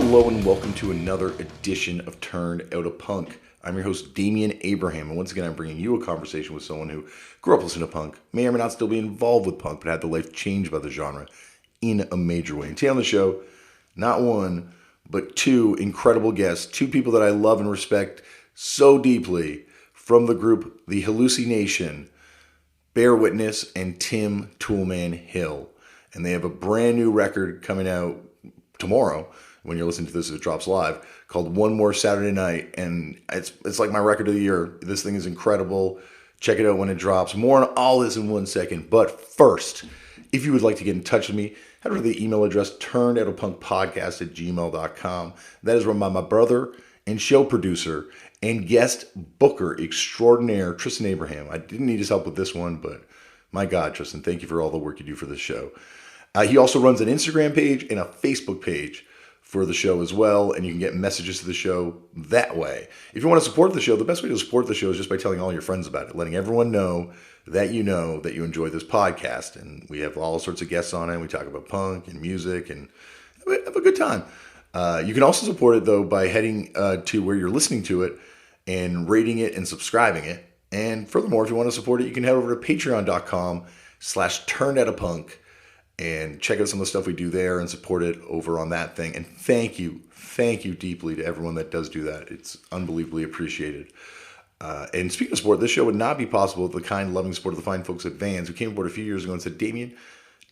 Hello and welcome to another edition of Turned Out a Punk. I'm your host, Damian Abraham, and once again I'm bringing you a conversation with someone who grew up listening to punk, may or may not still be involved with punk, but had their life changed by the genre in a major way. And today on the show, not one, but two incredible guests, two people that I love and respect so deeply from the group The Halluci Nation, Bear Witness and 2oolman Hill. And they have a brand new record coming out tomorrow, when you're listening to this, it drops live, called One More Saturday Night. And it's like my record of the year. This thing is incredible. Check it out when it drops. More on all this in 1 second. But first, if you would like to get in touch with me, head over to the email address, turnedoutapunkpodcast@gmail.com. That is run by my brother and show producer and guest booker extraordinaire, Tristan Abraham. I didn't need his help with this one, but my God, Tristan, thank you for all the work you do for this show. He also runs an Instagram page and a Facebook page for the show as well, and you can get messages to the show that way. If you want to support the show, the best way to support the show is just by telling all your friends about it, letting everyone know that you enjoy this podcast. And we have all sorts of guests on it. We talk about punk and music and have a good time. You can also support it, though, by heading to where you're listening to it and rating it and subscribing it. And furthermore, if you want to support it, you can head over to patreon.com/turnedoutapunk and check out some of the stuff we do there and support it over on that thing. And thank you deeply to everyone that does do that. It's unbelievably appreciated. And speaking of sport, this show would not be possible with the kind, loving support of the fine folks at Vans, who came aboard a few years ago and said, Damian,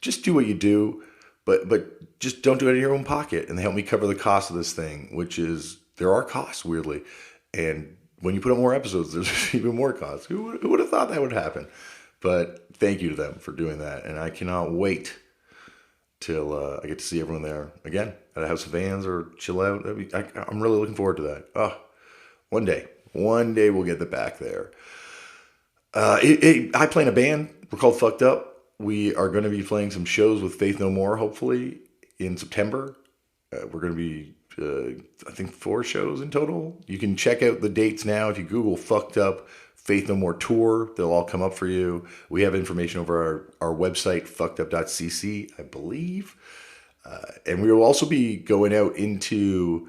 just do what you do, but just don't do it in your own pocket. And they helped me cover the cost of this thing, which is, there are costs, weirdly. And when you put up more episodes, there's even more costs. Who would have thought that would happen? But thank you to them for doing that. And I cannot wait till I get to see everyone there again at a House of Vans or chill out. I'm really looking forward to that. Oh, one day we'll get the back there. I play in a band. We're called Fucked Up. We are going to be playing some shows with Faith No More, hopefully, in September. We're going to be, I think, 4 shows in total. You can check out the dates now. If you Google Fucked Up Faith No More Tour, they'll all come up for you. We have information over our website, fuckedup.cc, I believe. And we will also be going out into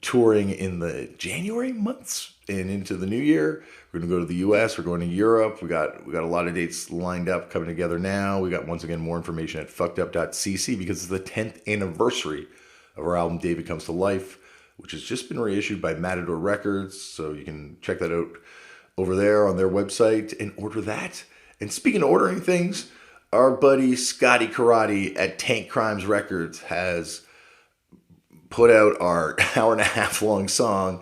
touring in the January months and into the new year. We're going to go to the US. We're going to Europe. We got a lot of dates lined up coming together now. We got, once again, more information at fuckedup.cc because it's the 10th anniversary of our album David Comes to Life, which has just been reissued by Matador Records. So you can check that out over there on their website and order that. And speaking of ordering things, our buddy Scotty Karate at Tank Crimes Records has put out our hour-and-a-half long song,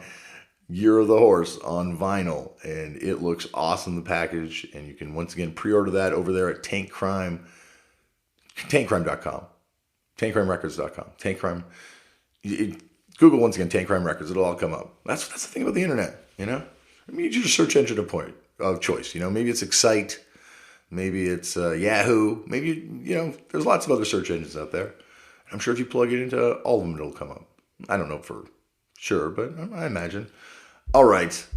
Year of the Horse, on vinyl. And it looks awesome, the package. And you can once again pre-order that over there at tankcrime.com. tankcrimerecords.com. Tankcrime. Google once again Tank Crime Records. It'll all come up. That's the thing about the internet, you know? I mean, it's your search engine of choice. You know, maybe it's Excite, maybe it's Yahoo, maybe there's lots of other search engines out there. I'm sure if you plug it into all of them, it'll come up. I don't know for sure, but I imagine. All right,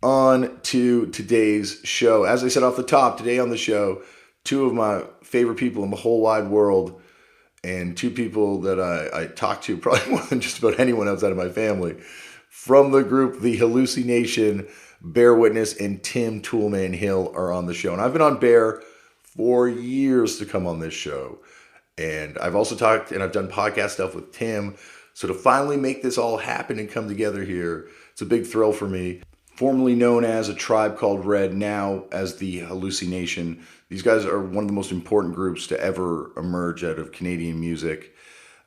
on to today's show. As I said off the top, today on the show, 2 of my favorite people in the whole wide world, and 2 people that I talk to probably more than just about anyone outside of my family, from the group The Halluci Nation. Bear Witness and 2oolman Hill are on the show. And I've been on Bear for years to come on this show. And I've also talked and I've done podcast stuff with Tim. So to finally make this all happen and come together here, it's a big thrill for me. Formerly known as A Tribe Called Red, now as The Halluci Nation. These guys are one of the most important groups to ever emerge out of Canadian music.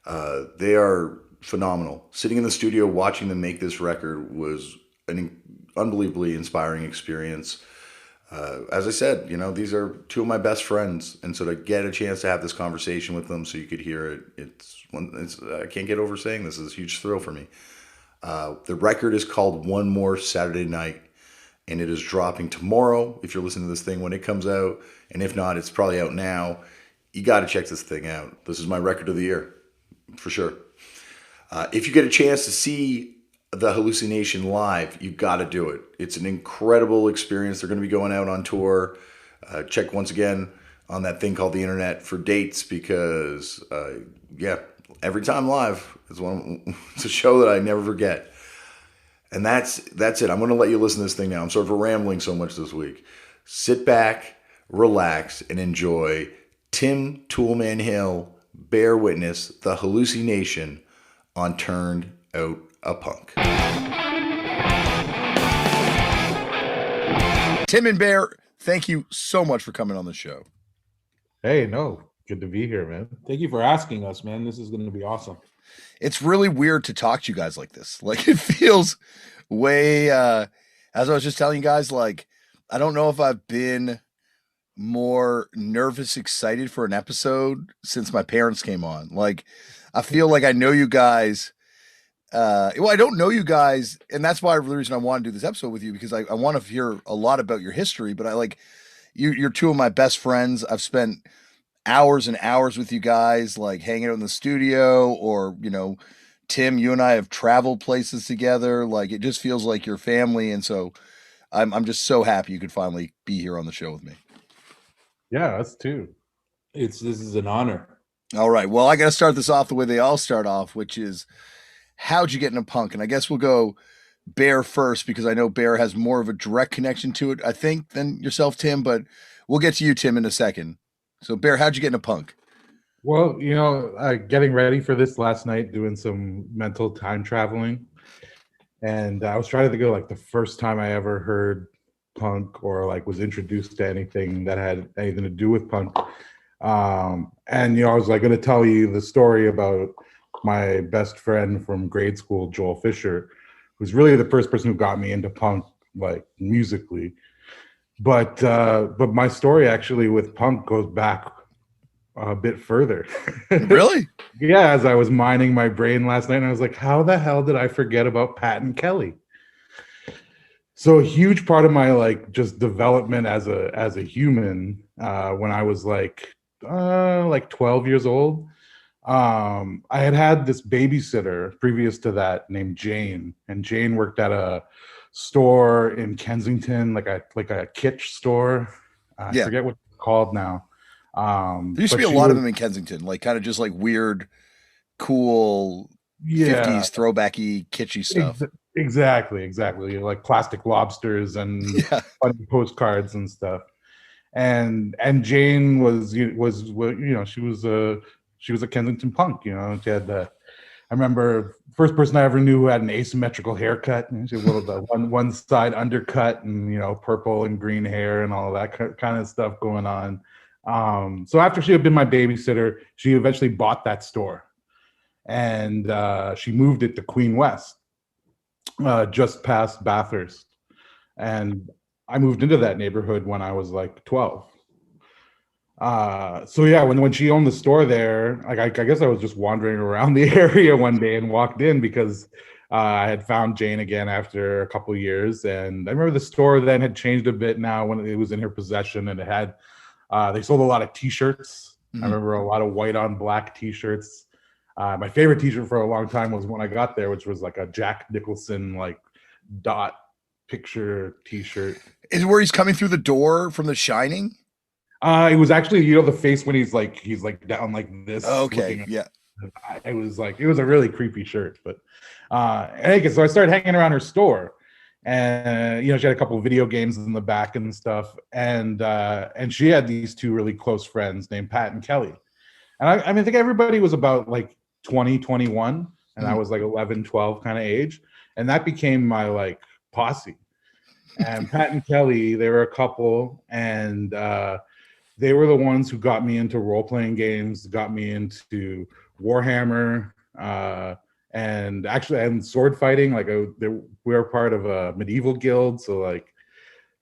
They are phenomenal. Sitting in the studio watching them make this record was an unbelievably inspiring experience. As I said, these are 2 of my best friends, and so to get a chance to have this conversation with them so you could hear it, I can't get over saying this is a huge thrill for me. The record is called One More Saturday Night, and it is dropping tomorrow if you're listening to this thing when it comes out, and if not, it's probably out now. You got to check this thing out. This is my record of the year, for sure. If you get a chance to see the Halluci Nation live, you've got to do it. It's an incredible experience. They're going to be going out on tour. Check once again on that thing called the internet for dates because, Every Time Live is one. It's a show that I never forget. And that's it. I'm going to let you listen to this thing now. I'm sort of rambling so much this week. Sit back, relax, and enjoy Tim Toolman Hill, Bear Witness, the Halluci Nation on Turned Out a Punk. Tim and Bear, thank you so much for coming on the show. Hey, no, good to be here, man. Thank you for asking us, man. This is going to be awesome. It's really weird to talk to you guys like this. Like, it feels way, as I was just telling you guys, like, I don't know if I've been more nervous, excited for an episode since my parents came on. Like, I feel like I know you guys. Well, I don't know you guys, and that's why the reason I want to do this episode with you, because I want to hear a lot about your history. But I like you're two of my best friends. I've spent hours and hours with you guys, like hanging out in the studio, or Tim, you and I have traveled places together. Like, it just feels like your family, and so I'm just so happy you could finally be here on the show with me. Yeah, us too. This is an honor. All right. Well, I got to start this off the way they all start off, which is, how'd you get into punk? And I guess we'll go Bear first, because I know Bear has more of a direct connection to it, I think, than yourself, Tim. But we'll get to you, Tim, in a second. So, Bear, how'd you get into punk? Well, getting ready for this last night, doing some mental time traveling, and I was trying to think of like the first time I ever heard punk, or like was introduced to anything that had anything to do with punk. And I was like going to tell you the story about my best friend from grade school, Joel Fisher, who's really the first person who got me into punk, like musically. But my story actually with punk goes back a bit further. Really? Yeah, as I was mining my brain last night, and I was like, how the hell did I forget about Pat and Kelly? So a huge part of my like just development as a human, when I was like 12 years old, I had this babysitter previous to that named Jane, and Jane worked at a store in Kensington, like a kitsch store. I forget what it's called now. There used to be a lot of them in Kensington, like kind of just like weird, cool 50s throwbacky kitschy stuff. Exactly. Like plastic lobsters and funny postcards and stuff. And Jane was she was a Kensington punk. She had I remember first person I ever knew who had an asymmetrical haircut. She had the one side undercut, and purple and green hair and all of that kind of stuff going on. So after she had been my babysitter, she eventually bought that store, and she moved it to Queen West, just past Bathurst. And I moved into that neighborhood when I was like 12. So yeah, when she owned the store there, like I guess I was just wandering around the area one day and walked in because I had found Jane again after a couple of years. And I remember the store then had changed a bit now when it was in her possession, and it had they sold a lot of t-shirts. Mm-hmm. I remember a lot of white on black t-shirts. My favorite t-shirt for a long time was when I got there, which was like a Jack Nicholson like dot picture t-shirt. Is it where he's coming through the door from The Shining? It was actually, the face when he's like down like this. Okay, yeah. It was a really creepy shirt, but anyway, so I started hanging around her store, and she had a couple of video games in the back and stuff, and she had these two really close friends named Pat and Kelly, and I think everybody was about like 20, 21, and I was like 11, 12 kind of age, and that became my like posse. And Pat and Kelly, they were a couple, and they were the ones who got me into role-playing games, got me into Warhammer, and sword fighting. Like we were part of a medieval guild, so like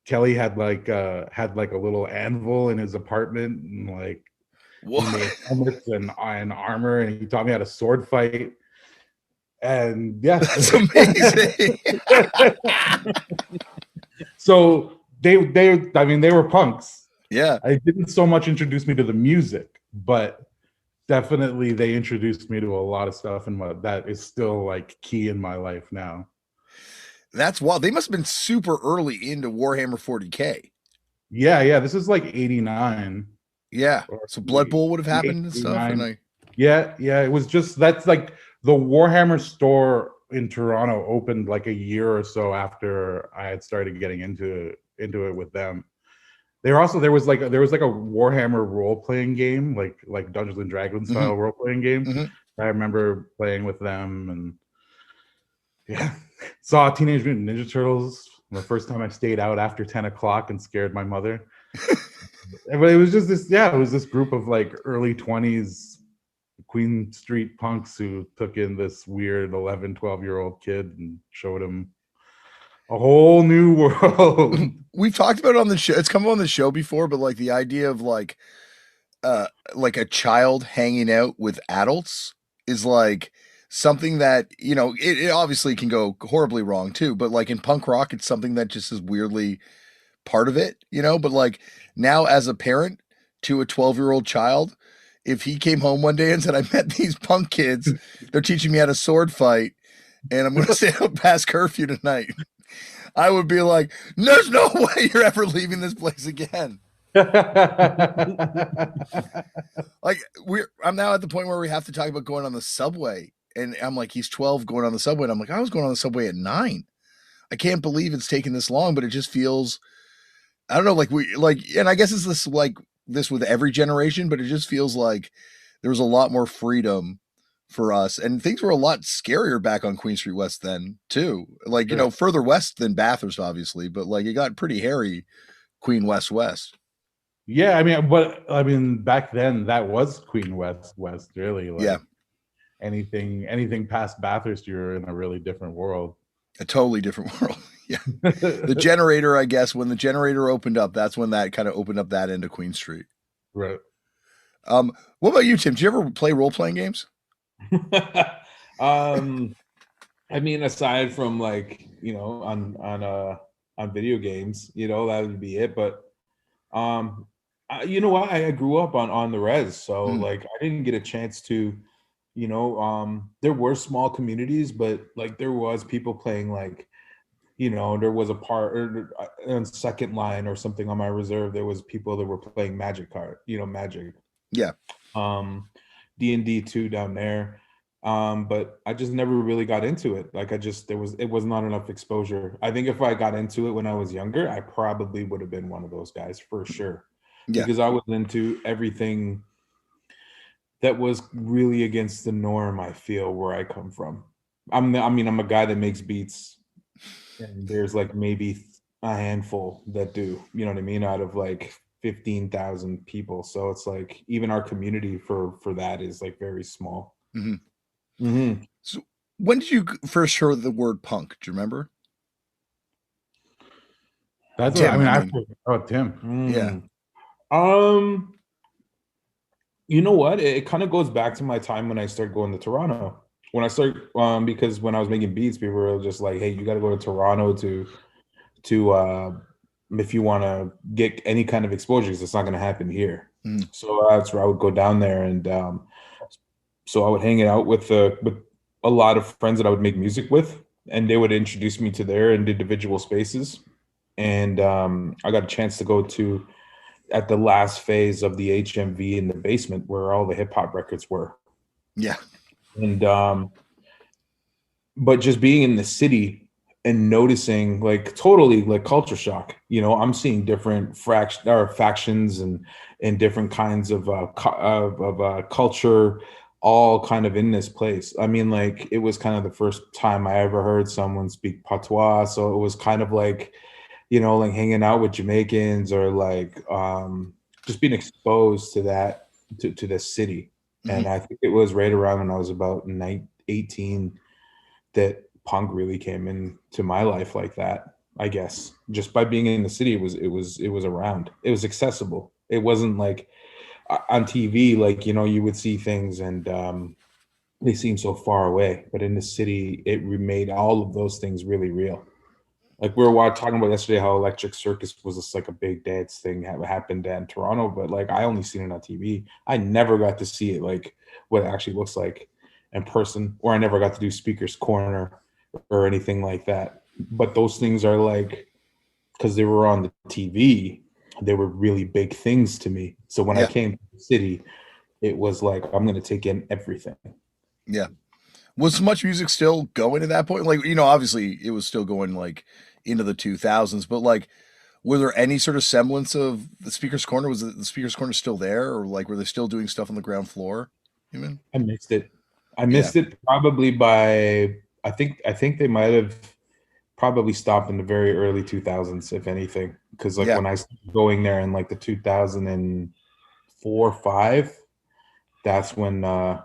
Kelly had like a little anvil in his apartment, and like he made helmets and armor, and he taught me how to sword fight. And yeah, that's amazing. So they were punks. Yeah. I didn't so much introduce me to the music, but definitely they introduced me to a lot of stuff, and that is still like key in my life now. That's wild. They must have been super early into Warhammer 40K. Yeah. This is like 89. Yeah. So Blood Bowl would have happened and stuff. Yeah, yeah. It was just that's like the Warhammer store in Toronto opened like a year or so after I had started getting into it with them. There was like a Warhammer role playing game, like Dungeons and Dragons Mm-hmm. style role playing game. Mm-hmm. I remember playing with them, and yeah, saw Teenage Mutant Ninja Turtles the first time I stayed out after 10 o'clock and scared my mother. But it was just this, yeah, it was this group of like early 20s Queen Street punks who took in this weird 11, 12-year-old kid and showed him a whole new world. We've talked about it on the show. It's come on the show before, but like the idea of like a child hanging out with adults is like something that, you know, it obviously can go horribly wrong too, but like in punk rock, it's something that just is weirdly part of it, you know. But like now as a parent to a 12-year-old child, if he came home one day and said, I met these punk kids, they're teaching me how to sword fight, and I'm going to stay up past curfew tonight, I would be like, there's no way you're ever leaving this place again. Like I'm now at the point where we have to talk about going on the subway, and I'm like, he's 12 going on the subway, and I'm like, I was going on the subway at 9. I can't believe it's taken this long, but it just feels, I don't know, and I guess it's this like this with every generation, but it just feels like there was a lot more freedom for us, and things were a lot scarier back on Queen Street West then too. Like, you know, further west than Bathurst, obviously, but like it got pretty hairy Queen West. Yeah, I mean, back then that was Queen West, really. Like, yeah, anything past Bathurst, you're in a really different world. A totally different world. Yeah, the generator, I guess, when the generator opened up, that's when that kind of opened up that into Queen Street. Right. What about you, Tim? Did you ever play role playing games? I mean, aside from like, you know, on video games, you know, that would be it. But you know what? I grew up on the res, so like I didn't get a chance to, you know, there were small communities, but like there was people playing, like, you know, there was a part or on second line or something on my reserve. There was people that were playing Magic Magic. Yeah. D&D 2 down there. But I just never really got into it. Like it was not enough exposure. I think if I got into it when I was younger, I probably would have been one of those guys for sure. Yeah. Because I was into everything that was really against the norm, I feel, where I come from. I'm a guy that makes beats, and there's like maybe a handful that do, you know what I mean, out of like 15,000 people. So it's like even our community for that is like very small. Mm-hmm. Mm-hmm. So when did you first hear the word punk? Do you remember? That's Tim. Tim. Yeah. You know what? It kind of goes back to my time when I started going to Toronto. When I started, because when I was making beats, people were just like, "Hey, you got to go to Toronto to if you want to get any kind of exposure, because it's not going to happen here." So that's where I would go down there, and so I would hang it out with a lot of friends that I would make music with, and they would introduce me to their individual spaces. And I got a chance to go to at the last phase of the HMV in the basement where all the hip hop records were. Yeah. And but just being in the city and noticing, like, totally like culture shock. You know, I'm seeing different factions and different kinds of culture, all kind of in this place. I mean, like, it was kind of the first time I ever heard someone speak patois, so it was kind of like, you know, like hanging out with Jamaicans, or like just being exposed to that, to this city. And I think it was right around when I was about 18 that punk really came into my life like that. I guess just by being in the city, it was around. It was accessible. It wasn't like on TV, like, you know, you would see things and they seem so far away. But in the city, it made all of those things really real. Like we were talking about yesterday, how Electric Circus was just like a big dance thing that happened in Toronto, but like I only seen it on TV. I never got to see it, like what it actually looks like in person, or I never got to do Speaker's Corner or anything like that. But those things are like, because they were on the TV, they were really big things to me. So when I came to the city, it was like, I'm going to take in everything. Yeah. Was much music still going at that point? Like, obviously it was still going like into the 2000s, but like, were there any sort of semblance of the Speaker's Corner? Was the Speaker's Corner still there, or like were they still doing stuff on the ground floor? Even I missed it. I missed it probably by I think they might have probably stopped in the very early 2000s, if anything, because like when I started going there in like the 2004, 5, that's when or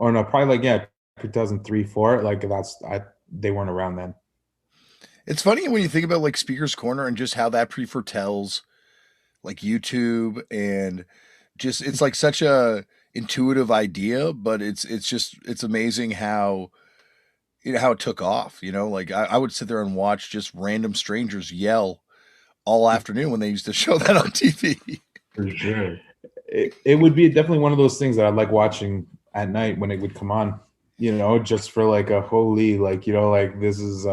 no, probably like 2003, 4, like they weren't around then. It's funny when you think about like Speaker's Corner and just how that foretells like YouTube, and just it's like such a intuitive idea, but it's amazing how how it took off. Like I would sit there and watch just random strangers yell all afternoon when they used to show that on TV. For sure. It would be definitely one of those things that I like watching at night when it would come on, just for like a holy, like, like this is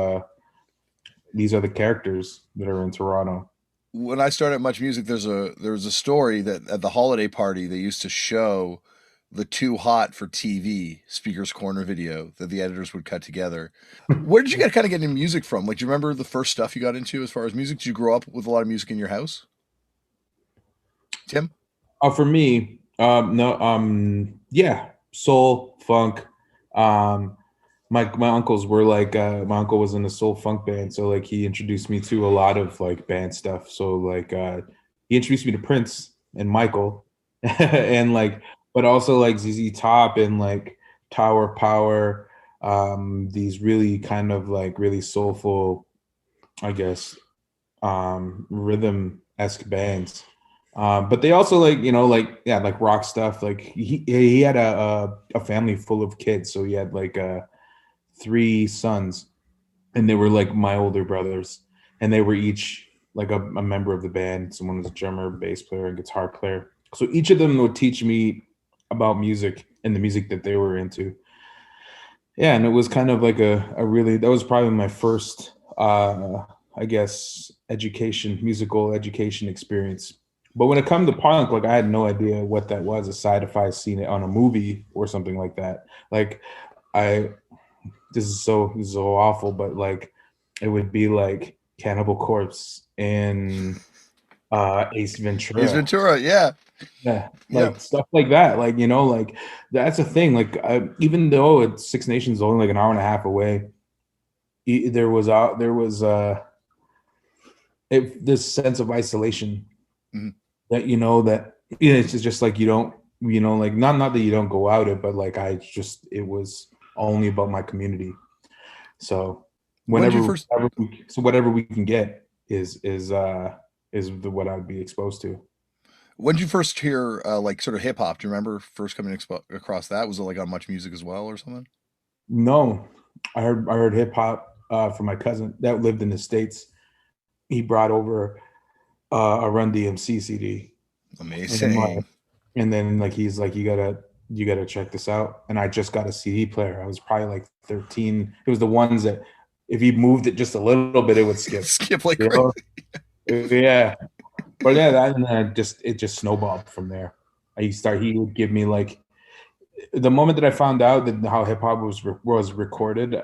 these are the characters that are in Toronto. When I started at Much Music, there was a story that at the holiday party they used to show the Too Hot for TV Speaker's Corner video that the editors would cut together. Where did you kind of get into music from? Like, do you remember the first stuff you got into as far as music? Did you grow up with a lot of music in your house? Tim? For me, no, yeah, soul, funk. My uncles were like, my uncle was in a soul funk band, so like he introduced me to a lot of like band stuff. So like he introduced me to Prince and Michael, and like, but also like ZZ Top and like Tower Power, these really kind of like really soulful, I guess, rhythm-esque bands. But they also like, like rock stuff. Like he had a family full of kids, so he had like 3 sons, and they were like my older brothers, and they were each like a member of the band. Someone was a drummer, bass player, and guitar player. So each of them would teach me about music and the music that they were into. Yeah, and it was kind of like a really, that was probably my first I guess musical education experience. But when it comes to punk, like I had no idea what that was, aside if I seen it on a movie or something like that. Like this is so awful, but like it would be like Cannibal Corpse and Ace Ventura. Ace Ventura, yeah. Yeah, like stuff like that. Like, like that's a thing. Like even though Six Nations is only like an hour and a half away, there was this sense of isolation that that it's just like you don't like not that you don't go out it, but like it was only about my community. So whatever we can get is what I'd be exposed to. When did you first hear like sort of hip hop? Do you remember first coming across that? Was it like on Much Music as well or something? No, I heard hip hop from my cousin that lived in the States. He brought over a Run DMC CD. Amazing. And then like he's like, you gotta check this out. And I just got a CD player. I was probably like 13. It was the ones that if you moved it just a little bit, it would skip. Skip like crazy. Yeah. But yeah, and then it just snowballed from there. He would give me like the moment that I found out that how hip hop was recorded,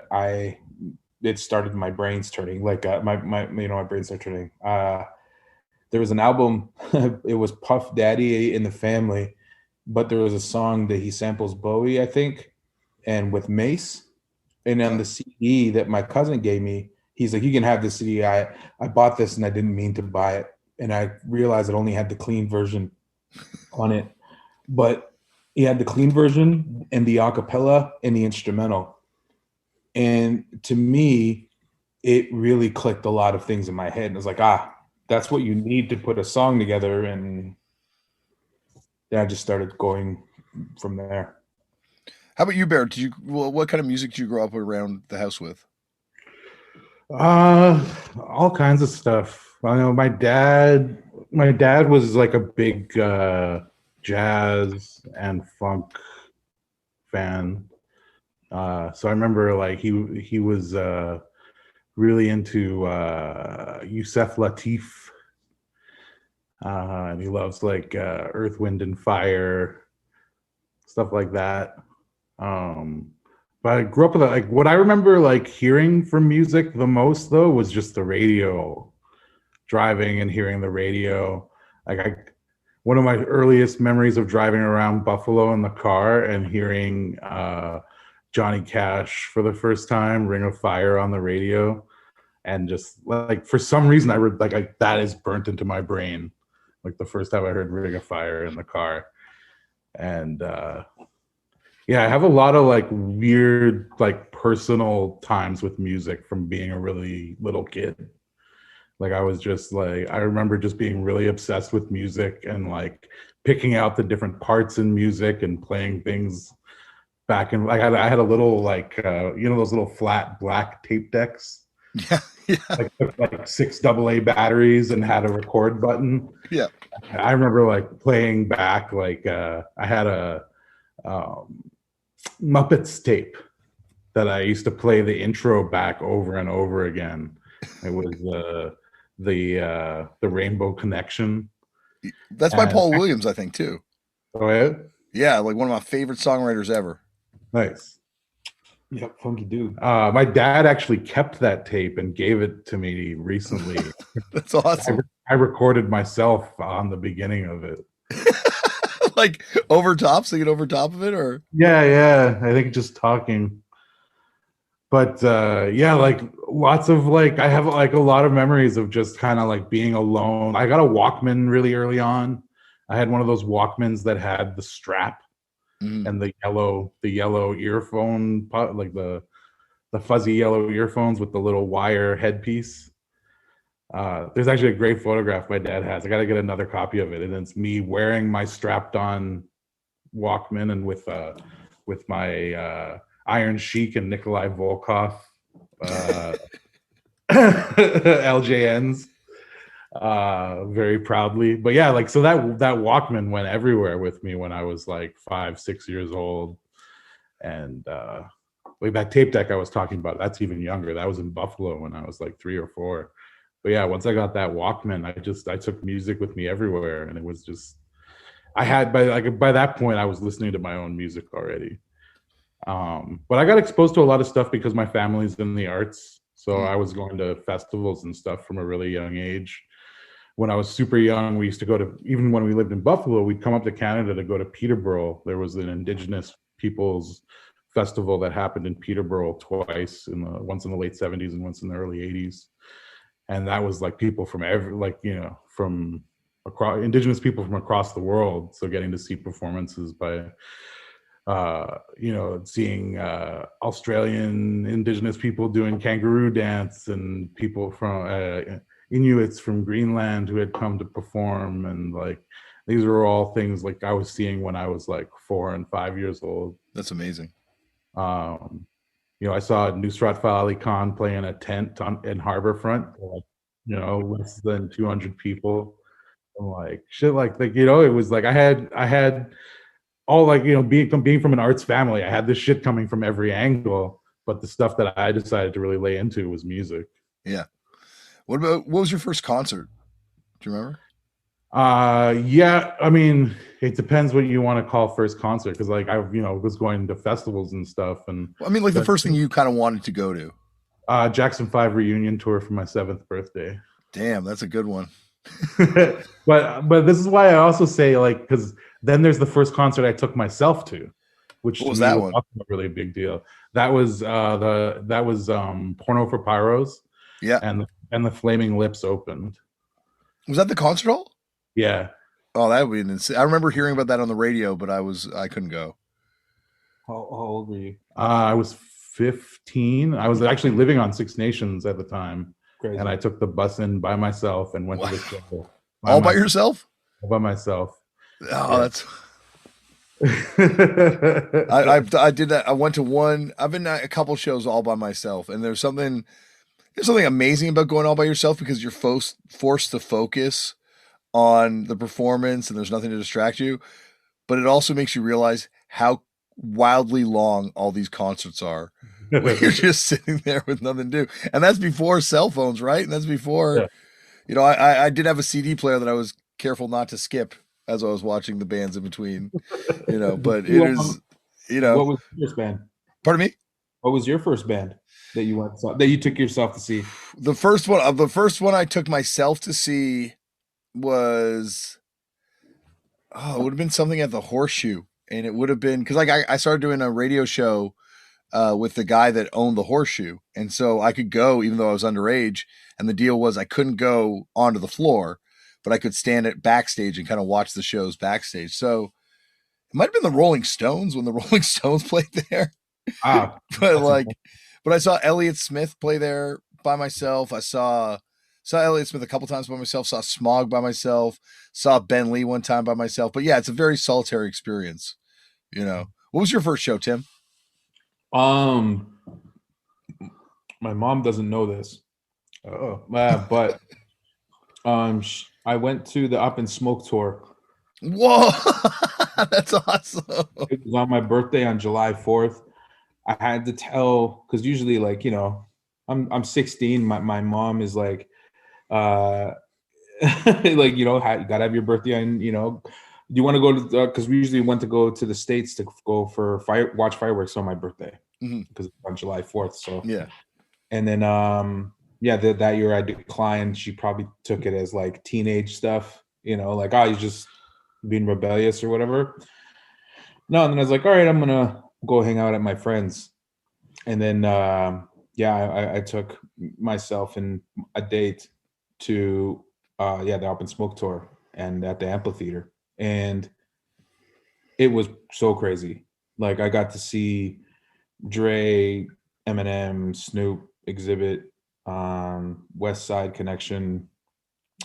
it started my brains turning. Like my brains started turning. There was an album, it was Puff Daddy in the Family, but there was a song that he samples Bowie, I think, and with Mace. And on the CD that my cousin gave me, he's like, you can have this CD. I bought this and I didn't mean to buy it. And I realized it only had the clean version on it. But he had the clean version and the acapella and the instrumental. And to me, it really clicked a lot of things in my head. And I was like, that's what you need to put a song together. And then I just started going from there. How about you, Bear? What kind of music did you grow up around the house with? All kinds of stuff. I know my dad was like a big jazz and funk fan. So I remember like he was really into Yusef Lateef. And he loves like Earth, Wind and Fire, stuff like that. But I grew up with like what I remember like hearing from music the most though was just the radio, driving and hearing the radio. Like one of my earliest memories of driving around Buffalo in the car and hearing Johnny Cash for the first time, Ring of Fire on the radio, and just like for some reason that is burnt into my brain. Like the first time I heard Ring of Fire in the car, and yeah, I have a lot of like weird, like personal times with music from being a really little kid. Like I was just like, I remember just being really obsessed with music and like picking out the different parts in music and playing things back in, like I had a little like, those little flat black tape decks. Yeah. Like 6 AA batteries and had a record button. Yeah. I remember like playing back, like I had a, Muppets tape that I used to play the intro back over and over again. It was the Rainbow Connection. That's by Paul Williams, I think, too. Oh yeah? Yeah, like one of my favorite songwriters ever. Nice. Yep, funky dude. My dad actually kept that tape and gave it to me recently. That's awesome. I recorded myself on the beginning of it. Like singing over top of it, or yeah, I think just talking. But yeah, like lots of like I have like a lot of memories of just kind of like being alone. I got a Walkman really early on. I had one of those Walkmans that had the strap and the yellow earphone, like the fuzzy yellow earphones with the little wire headpiece. There's actually a great photograph my dad has. I got to get another copy of it, and it's me wearing my strapped-on Walkman and with my Iron Sheik and Nikolai Volkov LJNs very proudly. But yeah, like so that Walkman went everywhere with me when I was like 5-6 years old, and like that tape deck I was talking about, that's even younger. That was in Buffalo when I was like 3 or 4. But yeah, once I got that Walkman, I took music with me everywhere, and it was just by that point I was listening to my own music already. But I got exposed to a lot of stuff because my family's in the arts, so I was going to festivals and stuff from a really young age. When I was super young, we used to go to, even when we lived in Buffalo, we'd come up to Canada to go to Peterborough. There was an Indigenous Peoples Festival that happened in Peterborough twice, once in the late 70s and once in the early 80s. And that was like people from from across, Indigenous people from across the world. So getting to see performances by, seeing Australian Indigenous people doing kangaroo dance, and people from Inuits from Greenland who had come to perform. And like, these were all things like I was seeing when I was like 4 and 5 years old. That's amazing. I saw Nusrat Fateh Ali Khan play in a tent in Harborfront, less than 200 people. And like shit, it was like I had all like, being from an arts family, I had this shit coming from every angle, but the stuff that I decided to really lay into was music. Yeah. What was your first concert? Do you remember? Yeah, I mean, it depends what you want to call first concert, because like I was going to festivals and stuff, and I mean, like the first thing you kind of wanted to go to. Jackson 5 reunion tour for my 7th birthday. Damn, that's a good one. but this is why I also say, like, because then there's the first concert I took myself to, which what was that one? Was a really big deal. That was Porno for Pyros. Yeah, and the Flaming Lips opened. Was that the concert hall? Yeah. Oh, that would be insane. I remember hearing about that on the radio, but I couldn't go. How old were you? I was 15. I was actually living on 6 Nations at the time. Crazy. And I took the bus in by myself and went to the show. By yourself? All by myself. Oh, yeah. I did that. I went to one. I've been at a couple shows all by myself, and there's something amazing about going all by yourself, because you're forced to focus on the performance and there's nothing to distract you. But it also makes you realize how wildly long all these concerts are. Where you're just sitting there with nothing to do. And that's before cell phones, right? And that's before, I did have a CD player that I was careful not to skip as I was watching the bands in between, but it You, is, What was your first band? pardon me? What was your first band that you went that you took yourself to see? The first one I took myself to see was, it would have been something at the Horseshoe. And it would have been, because like I started doing a radio show with the guy that owned the Horseshoe. And so I could go even though I was underage. And the deal was I couldn't go onto the floor, but I could stand at backstage and kind of watch the shows backstage. So it might have been the Rolling Stones when the Rolling Stones played there. But I saw Elliott Smith play there by myself. I saw Elliott Smith a couple times by myself, saw Smog by myself, saw Ben Lee one time by myself. But yeah, it's a very solitary experience. What was your first show, Tim? My mom doesn't know this. But I went to the Up in Smoke tour. Whoa, that's awesome. It was on my birthday on July 4th. I had to tell, because usually, like, I'm 16. My mom is like, like, you gotta have your birthday, and do you want to go to? Because we usually went to go to the States to go for watch fireworks on my birthday, because it's on July 4th. So yeah, and then that year I declined. She probably took it as like teenage stuff, like, oh, you're just being rebellious or whatever. No, and then I was like, all right, I'm gonna go hang out at my friends. And then I took myself and a date to the Up in Smoke tour and at the amphitheater, and it was so crazy. Like, I got to see Dre, Eminem, Snoop, Exhibit, West Side Connection,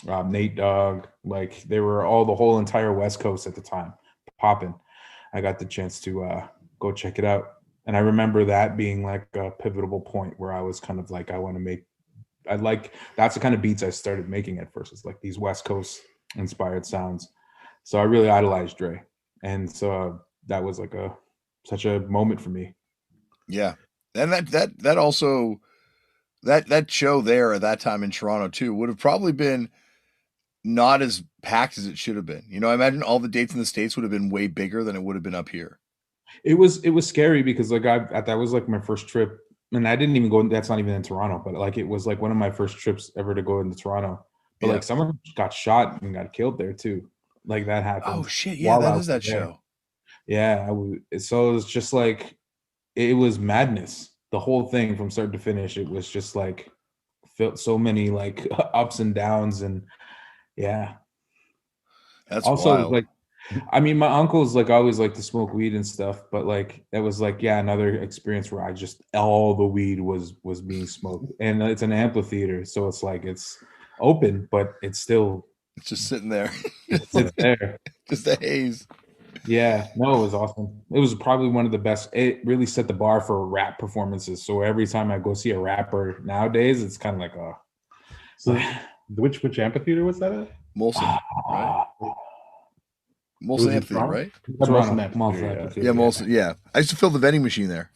Nate Dogg. Like, they were the whole entire West Coast at the time popping. I got the chance to go check it out. And I remember that being like a pivotal point where I was kind of like, that's the kind of beats I started making at first. It's like these West Coast inspired sounds. So I really idolized Dre. And so that was like such a moment for me. Yeah. And that also, that show there at that time in Toronto too would have probably been not as packed as it should have been. I imagine all the dates in the States would have been way bigger than it would have been up here. It was scary because like that was like my first trip, and I didn't even go. That's not even in Toronto, but like it was like one of my first trips ever to go into Toronto. But like someone got shot and got killed there too. Like that happened. Oh shit! Yeah, that is that show. Yeah, so it was just like it was madness. The whole thing from start to finish, it was just like felt so many like ups and downs, and yeah. That's also wild. Like, I mean, my uncles like always like to smoke weed and stuff, but like that was like another experience where I just all the weed was being smoked, and it's an amphitheater, so it's like it's open, but it's just sitting there. It's there, just a haze. Yeah, no, it was awesome. It was probably one of the best. It really set the bar for rap performances. So every time I go see a rapper nowadays, it's kind of like So which amphitheater was that at? Molson, right? Molson Amphitheater, right? Toronto. Yeah, Molson. Yeah, I used to fill the vending machine there.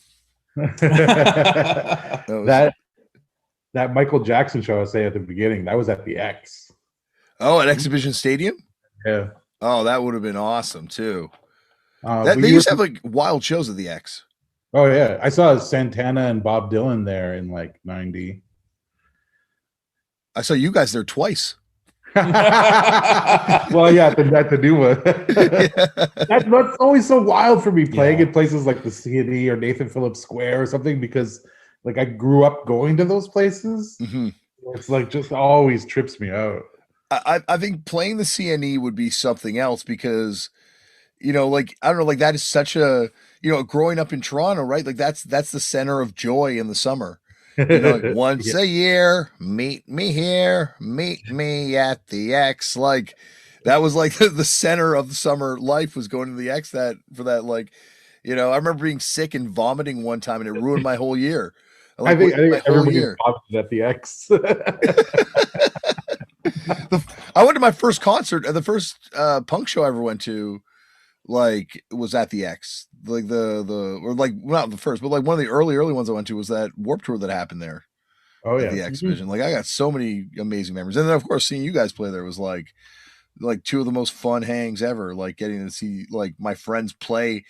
that Michael Jackson show I say at the beginning, that was at the X. Oh, at Exhibition Stadium? Yeah. Oh, that would have been awesome too. They used to have like wild shows at the X. Oh yeah, I saw Santana and Bob Dylan there in like '90. I saw you guys there twice. Well, yeah, that's the new one. That's always so wild for me playing in places like the C&E or Nathan Phillips Square or something, because like I grew up going to those places. Mm-hmm. It's like just always trips me out. I think playing the CNE would be something else because, like, I don't know, like that is such a, growing up in Toronto, right? Like that's the center of joy in the summer. Like once a year, meet me here, meet me at the X. Like that was like the center of the summer life was going to the X I remember being sick and vomiting one time and it ruined my whole year. I think everybody vomited at the X. I went to my first concert, the first punk show I ever went to, like, was at the X. Like not the first, but like one of the early ones I went to was that Warped Tour that happened there. Oh yeah, the Exhibition. Like I got so many amazing memories, and then of course seeing you guys play there was like like two of the most fun hangs ever. Like getting to see like my friends play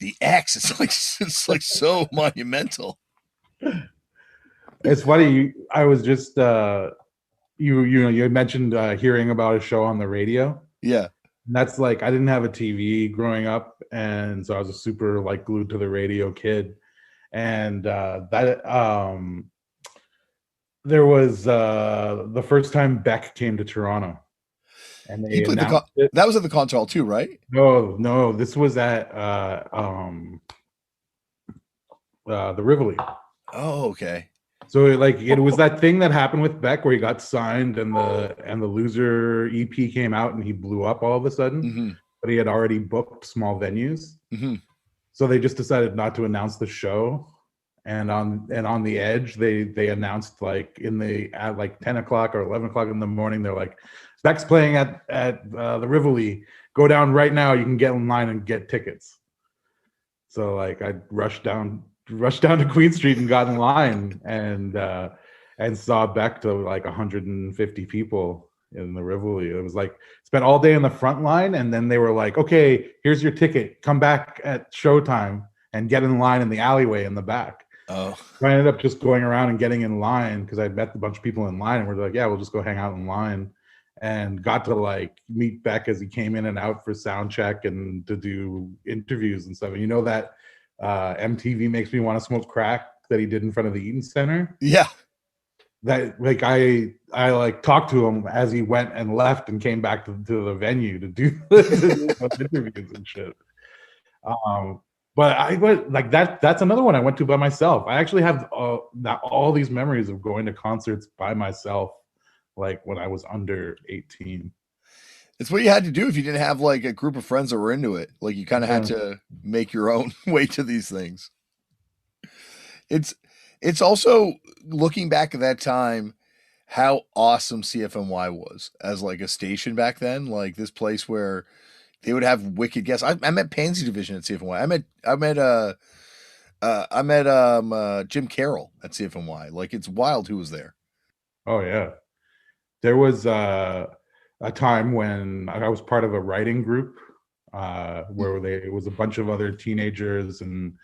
the X. It's like so monumental. It's funny. I was just you mentioned hearing about a show on the radio. Yeah. And that's like, I didn't have a TV growing up, and so I was a super like glued to the radio kid. And there was the first time Beck came to Toronto, and He they played announced it. that was at the concert hall too, right? No, this was at the Rivoli. Oh, okay. So it was that thing that happened with Beck where he got signed and the Loser EP came out and he blew up all of a sudden, Mm-hmm. but he had already booked small venues. Mm-hmm. So they just decided not to announce the show. And on the Edge, they announced like at like 10 o'clock or 11 o'clock in the morning, they're like, Beck's playing at the Rivoli. Go down right now. You can get in line and get tickets. So like I rushed down to Queen Street and got in line and saw Beck to like 150 people in the Rivoli. It was like spent all day in the front line, and then they were like, okay, here's your ticket. Come back at showtime and get in line in the alleyway in the back. Oh. So I ended up just going around and getting in line because I met a bunch of people in line, and we're like, yeah, we'll just go hang out in line. And got to like meet Beck as he came in and out for sound check and to do interviews and stuff. And you know that MTV Makes Me Want to Smoke Crack that he did in front of the Eaton Center? Yeah. That like I like talked to him as he went and left and came back to the venue to do interviews and shit. But I went like that's another one I went to by myself. I actually have all these memories of going to concerts by myself, like when I was under 18. It's what you had to do if you didn't have like a group of friends that were into it. Like you kind of had to make your own way to these things. It's also looking back at that time, how awesome CFNY was as like a station back then. Like this place where they would have wicked guests. I met Pansy Division at CFNY. I met Jim Carroll at CFNY. Like it's wild who was there. Oh yeah. There was a time when I was part of a writing group where it was a bunch of other teenagers, and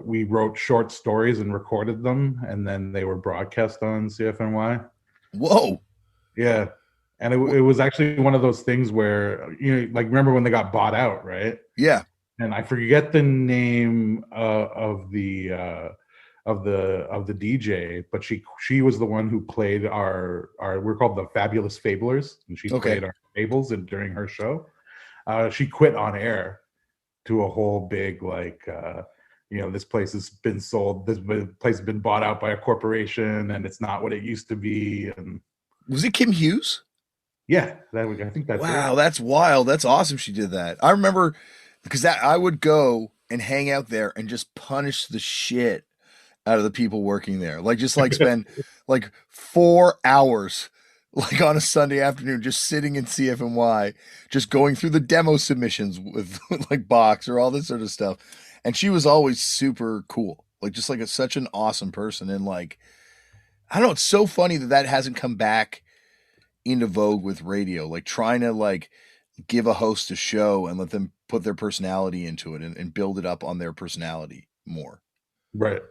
we wrote short stories and recorded them, and then they were broadcast on CFNY. Whoa. Yeah. And it was actually one of those things where, like, remember when they got bought out, right? Yeah. And I forget the name of the DJ, but she was the one who played we're called the Fabulous Fablers, and she played our fables during her show. She quit on air to a whole big like, this place has been sold. This place has been bought out by a corporation, and it's not what it used to be. And was it Kim Hughes? Yeah, I think that's wow. it. That's wild. That's awesome. She did that. I remember because I would go and hang out there and just punish the shit out of the people working there. Like just like spend like 4 hours like on a Sunday afternoon just sitting in CFNY, just going through the demo submissions with like Box or all this sort of stuff. And she was always super cool. Like just like such an awesome person. And like, I don't know, it's so funny that hasn't come back into vogue with radio. Like trying to like give a host a show and let them put their personality into it and build it up on their personality more. Right.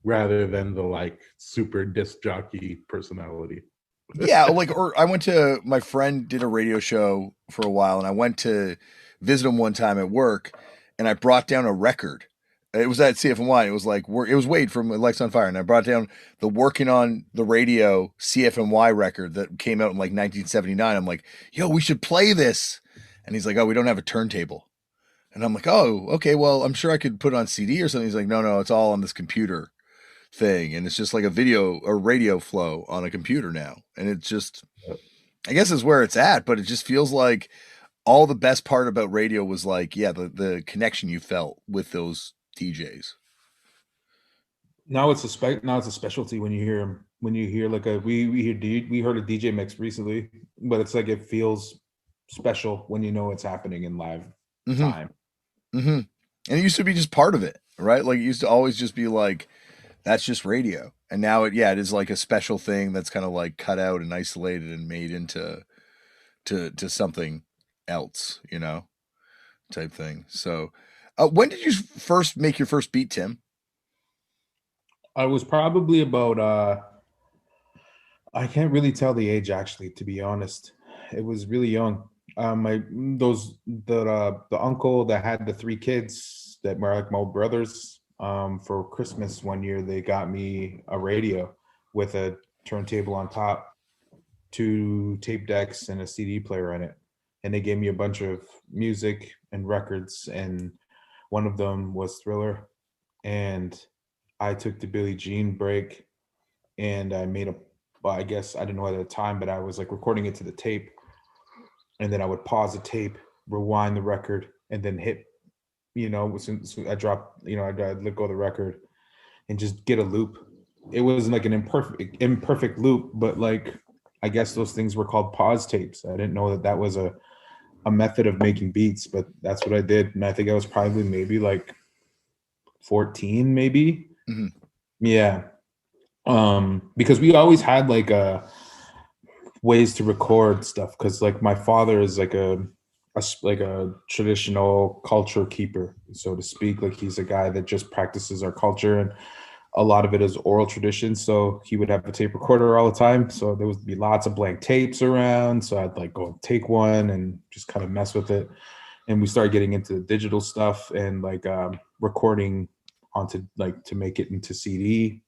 Rather than the like super disc jockey personality. Yeah, like, or I went to, my friend did a radio show for a while, and I went to visit him one time at work, and I brought down a record. It was at CFNY. It was like, it was Wade from Lights on Fire, and I brought down the Working on the Radio CFNY record that came out in like 1979. I'm like, yo, we should play this. And he's like, oh, we don't have a turntable. And I'm like, oh, okay, well, I'm sure I could put it on CD or something. He's like, no, it's all on this computer thing, and it's just like a video or radio flow on a computer now, and it's just, I guess is where it's at, but it just feels like all the best part about radio was like, yeah, the connection you felt with those DJs. Now it's a specialty when you hear like we heard a DJ mix recently, but it's like it feels special when you know it's happening in live time. Mm-hmm. And it used to be just part of it, right? Like it used to always just be like, that's just radio. And now it is like a special thing that's kind of like cut out and isolated and made into to something else, you know, type thing. So, when did you first make your first beat, Tim? I was probably about I can't really tell the age actually, to be honest. It was really young. My those the uncle that had the three kids that were like my brothers. For Christmas one year, they got me a radio with a turntable on top, two tape decks, and a CD player in it. And they gave me a bunch of music and records, and one of them was Thriller. And I took the Billie Jean break, and I made a, well, I guess I didn't know at the time, but I was like recording it to the tape, and then I would pause the tape, rewind the record, and then hit, you know, so I dropped, you know, I'd let go of the record and just get a loop. It was like an imperfect loop, but like I guess those things were called pause tapes. I didn't know that that was a method of making beats, but that's what I did. And I think I was probably maybe like 14, maybe. Mm-hmm. Yeah. Because we always had like ways to record stuff, because like my father is like a like a traditional culture keeper, so to speak. Like he's a guy that just practices our culture, and a lot of it is oral tradition. So he would have a tape recorder all the time, so there would be lots of blank tapes around, so I'd like go and take one and just kind of mess with it. And we started getting into the digital stuff and like recording onto like to make it into CD.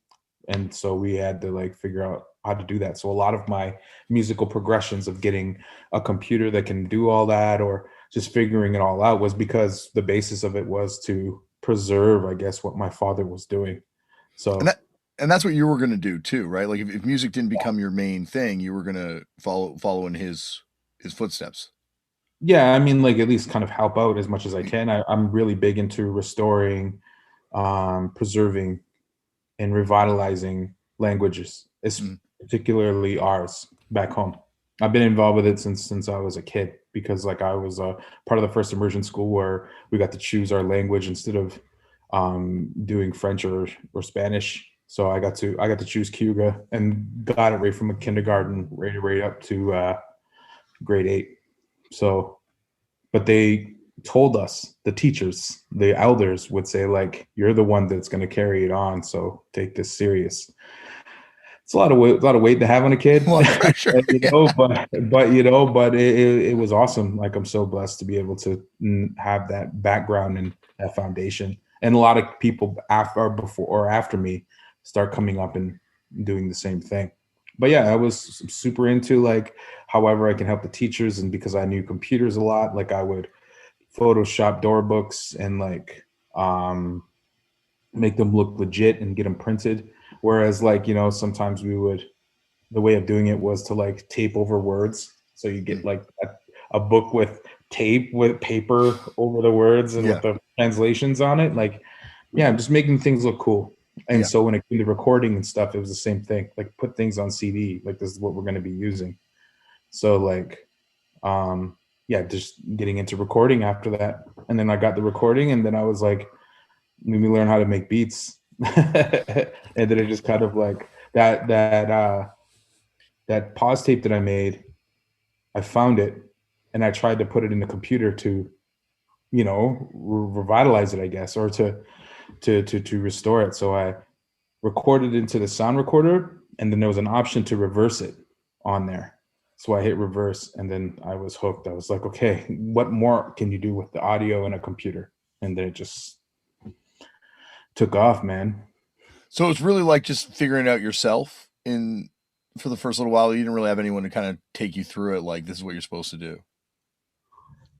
And so we had to like figure out how to do that. So a lot of my musical progressions of getting a computer that can do all that, or just figuring it all out, was because the basis of it was to preserve, I guess, what my father was doing. So and that's what you were going to do too, right? Like if music didn't become your main thing, you were going to follow in his footsteps. yeah, I mean, like at least kind of help out as much as I can. I'm really big into restoring, preserving, and revitalizing languages, particularly ours back home. I've been involved with it since I was a kid, because like I was part of the first immersion school where we got to choose our language instead of doing French or Spanish. So I got to choose Cuba, and got it right from kindergarten right up to grade 8. So, but they told us, the teachers, the elders would say, like, you're the one that's going to carry it on, so take this serious. It's a lot of weight to have on a kid. Well, pressure, you know, but it was awesome. Like, I'm so blessed to be able to have that background and that foundation. And a lot of people after, before or after me, start coming up and doing the same thing. But yeah, I was super into like however I can help the teachers, and because I knew computers a lot, like I would Photoshop door books and like make them look legit and get them printed. Whereas like, you know, sometimes the way of doing it was to like tape over words. So you get like a book with tape with paper over the words and with the translations on it. Like, yeah, just making things look cool. And so when it came to recording and stuff, it was the same thing. Like put things on CD, like this is what we're going to be using. So like, just getting into recording after that. And then I got the recording, and then I was like, let me learn how to make beats. And then it just kind of like that pause tape that I made, I found it and I tried to put it in the computer to, you know, revitalize it, I guess, or to restore it. So I recorded into the sound recorder, and then there was an option to reverse it on there. So I hit reverse, and then I was hooked. I was like, okay, what more can you do with the audio in a computer? And then it just took off, man. So it's really like just figuring it out yourself for the first little while. You didn't really have anyone to kind of take you through it, like this is what you're supposed to do.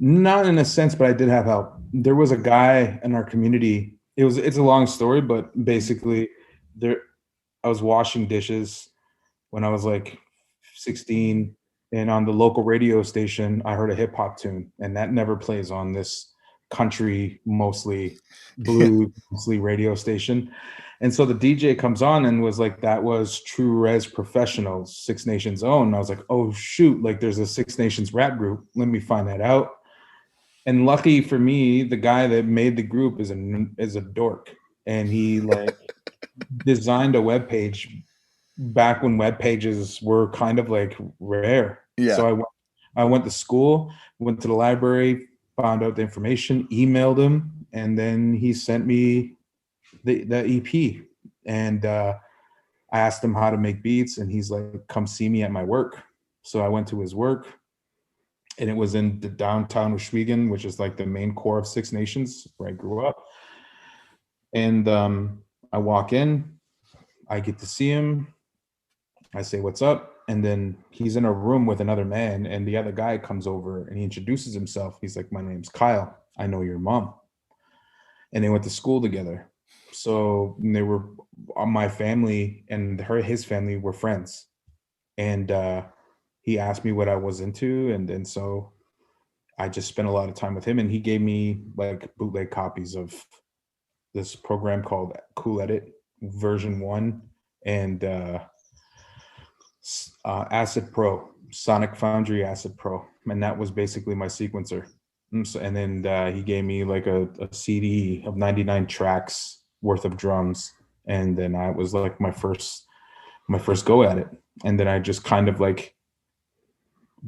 Not in a sense, but I did have help. There was a guy in our community. It's a long story, but basically I was washing dishes when I was like 16, and on the local radio station I heard a hip hop tune, and that never plays on this country, mostly blues, mostly radio station. And so the DJ comes on and was like, that was True Res Professionals, Six Nations Own. And I was like, oh shoot, like there's a Six Nations rap group. Let me find that out. And lucky for me, the guy that made the group is a dork, and he like designed a web page back when web pages were kind of like rare. Yeah. So I went to school, went to the library, found out the information, emailed him, and then he sent me the EP. And I asked him how to make beats, and he's like, come see me at my work. So I went to his work, and it was in the downtown Oswego, which is like the main core of Six Nations, where I grew up. And I walk in, I get to see him. I say, what's up? And then he's in a room with another man, and the other guy comes over and he introduces himself. He's like, my name's Kyle. I know your mom. And they went to school together. So they were, my family and his family were friends. And he asked me what I was into. And then so I just spent a lot of time with him, and he gave me like bootleg copies of this program called Cool Edit version 1 and Acid Pro, Sonic Foundry Acid Pro. And that was basically my sequencer. And then he gave me like a CD of 99 tracks worth of drums. And then I was like my first go at it. And then I just kind of like,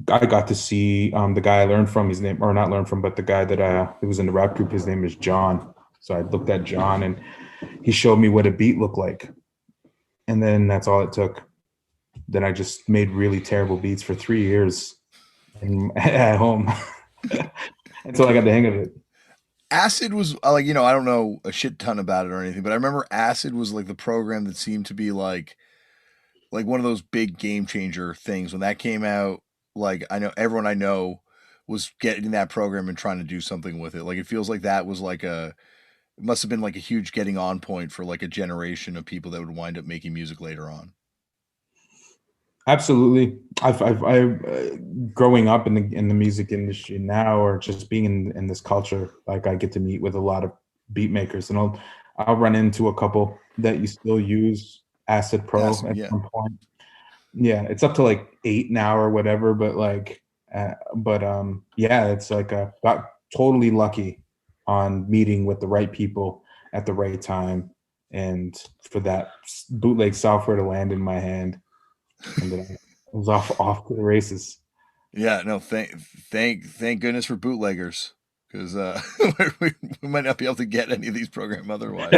I got to see the guy I learned from, his name, or not learned from, but the guy that was in the rap group, his name is John. So I looked at John and he showed me what a beat looked like. And then that's all it took. Then I just made really terrible beats for 3 years at home until I got the hang of it. Acid was like, I don't know a shit ton about it or anything, but I remember Acid was like the program that seemed to be like one of those big game changer things when that came out. Like I know everyone I know was getting that program and trying to do something with it. Like it feels like that was like it must have been like a huge getting on point for like a generation of people that would wind up making music later on. Absolutely. I've growing up in the music industry now, or just being in this culture, like I get to meet with a lot of beat makers, and I'll run into a couple that you still use Acid Pro at some point. Yeah, it's up to like 8 now or whatever, but like, yeah, it's like got totally lucky on meeting with the right people at the right time, and for that bootleg software to land in my hand, and then I was off to the races. Yeah, no, thank goodness for bootleggers, because we might not be able to get any of these programs otherwise.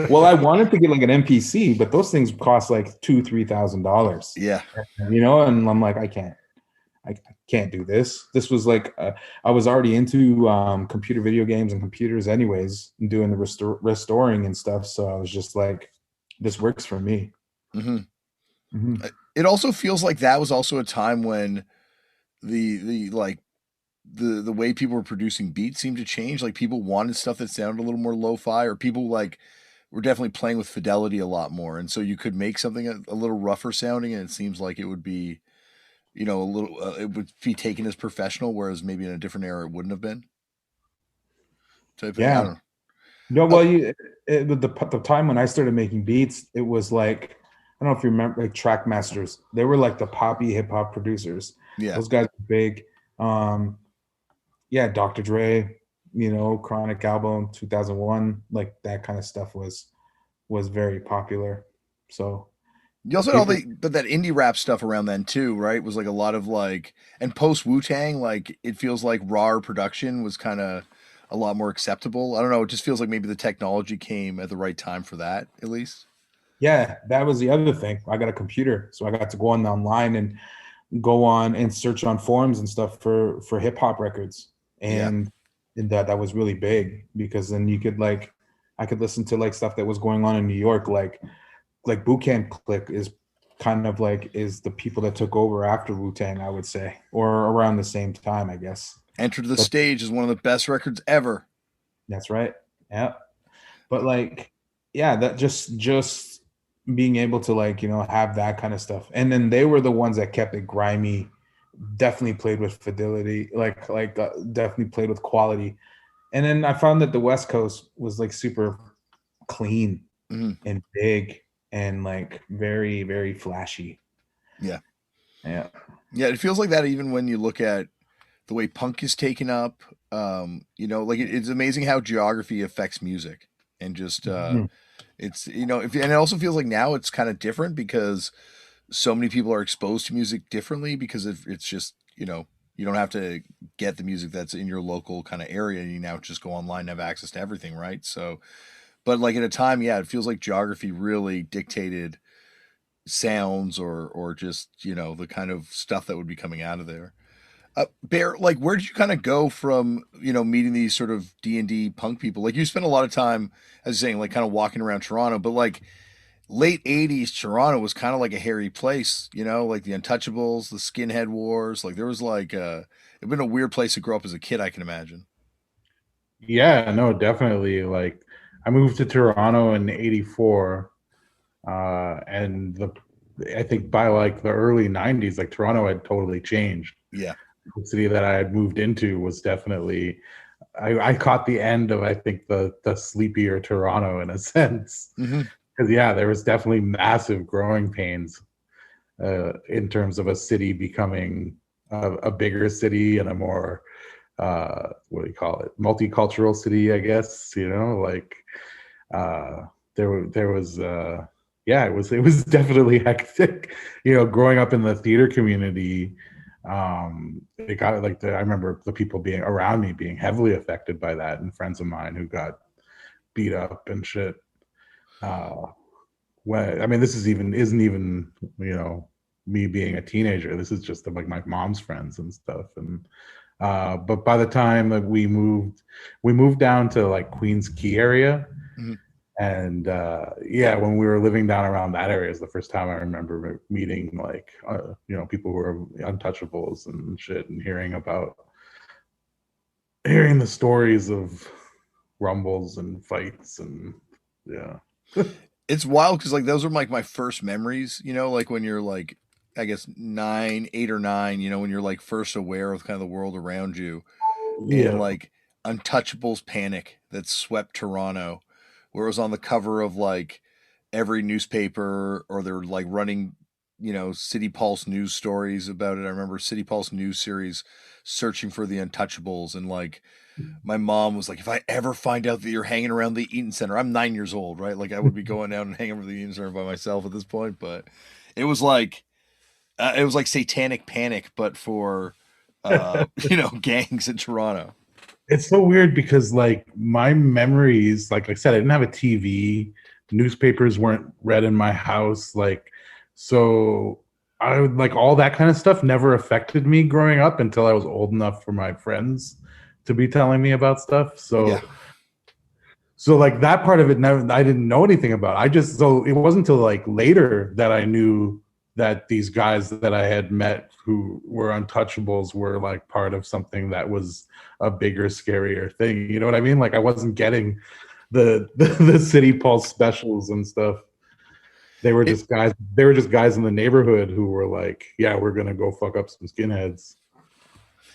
Well, I wanted to get like an MPC, but those things cost like $2,000-$3,000. Yeah, and I'm like, I can't do this. This was like I was already into computer video games and computers anyways, and doing the restoring and stuff. So I was just like, this works for me. Mm-hmm. Mm-hmm. It also feels like that was also a time when the way people were producing beats seemed to change. Like people wanted stuff that sounded a little more lo-fi, or people like were definitely playing with fidelity a lot more. And so you could make something a little rougher sounding, and it seems like it would be, a little, it would be taken as professional, whereas maybe in a different era it wouldn't have been. Type yeah. I don't know. No, well, the time when I started making beats, it was like, I don't know if you remember, like Trackmasters. They were like the poppy hip hop producers. Yeah, those guys were big. Yeah, Dr. Dre, Chronic album 2001, like that kind of stuff was very popular. So you also had that indie rap stuff around then too, right? It was like a lot of like, and post Wu-Tang, like it feels like raw production was kind of a lot more acceptable. I don't know. It just feels like maybe the technology came at the right time for that, at least. Yeah, that was the other thing. I got a computer, so I got to go online and go on and search on forums and stuff for hip hop records. And that was really big, because then you could I could listen to like stuff that was going on in New York, like Boot Camp Click is kind of like is the people that took over after Wu-Tang, I would say, or around the same time, I guess. Enter the Stage is one of the best records ever. That's right. Yeah. But like, yeah, that just being able to have that kind of stuff. And then they were the ones that kept it grimy, definitely played with fidelity, definitely played with quality. And then I found that the West Coast was like super clean and big and like very, very flashy. Yeah. Yeah. Yeah. It feels like that even when you look at the way punk is taken up. It's amazing how geography affects music, and just it's and it also feels like now it's kind of different because so many people are exposed to music differently because it's just You don't have to get the music that's in your local kind of area. You now just go online and have access to everything, right? So, but like at a time, yeah, it feels like geography really dictated sounds or just the kind of stuff that would be coming out of there. Bear, like, where did you kind of go from meeting these sort of D&D punk people? Like, you spent a lot of time, as you're saying, like kind of walking around Toronto, but like late 80s Toronto was kind of like a hairy place, like the Untouchables, the Skinhead Wars. Like there was like it'd been a weird place to grow up as a kid, I can imagine. Yeah, no, definitely. Like, I moved to Toronto in '84, and I think by like the early '90s, like Toronto had totally changed. Yeah. The city that I had moved into was definitely. I caught the end of, I think, the sleepier Toronto in a sense, because yeah, there was definitely massive growing pains in terms of a city becoming a bigger city and a more what do you call it, multicultural city, I guess. Like there was yeah, it was definitely hectic. Growing up in the theater community, it got like I remember the people being around me being heavily affected by that, and friends of mine who got beat up and shit. When I mean, this isn't even me being a teenager. This is just like my mom's friends and stuff. And but by the time that we moved down to like Queens Quay area. And yeah, when we were living down around that area is the first time I remember meeting like people who are untouchables and shit, and hearing the stories of rumbles and fights. And yeah. It's wild because like those are like my first memories, like when you're like, I guess 8 or 9, when you're like first aware of kind of the world around you. Yeah. And like Untouchables panic that swept Toronto, where it was on the cover of like every newspaper, or they're like running, City Pulse news stories about it. I remember City Pulse news series searching for the Untouchables, and like my mom was like, if I ever find out that you're hanging around the Eaton Center, I'm 9 years old, right? Like I would be going out and hanging around the Eaton Center by myself at this point, but it was like satanic panic, but for gangs in Toronto. It's so weird because like my memories, like I said, I didn't have a TV, newspapers weren't read in my house, like, so I would like all that kind of stuff never affected me growing up until I was old enough for my friends to be telling me about stuff. So Yeah. So like that part of it, never, I didn't know anything about. So it wasn't until like later that I knew that these guys that I had met who were untouchables were like part of something that was a bigger, scarier thing. You know what I mean? Like I wasn't getting the City Pulse specials and stuff. They were just guys. They were just guys in the neighborhood who were like, "Yeah, we're gonna go fuck up some skinheads."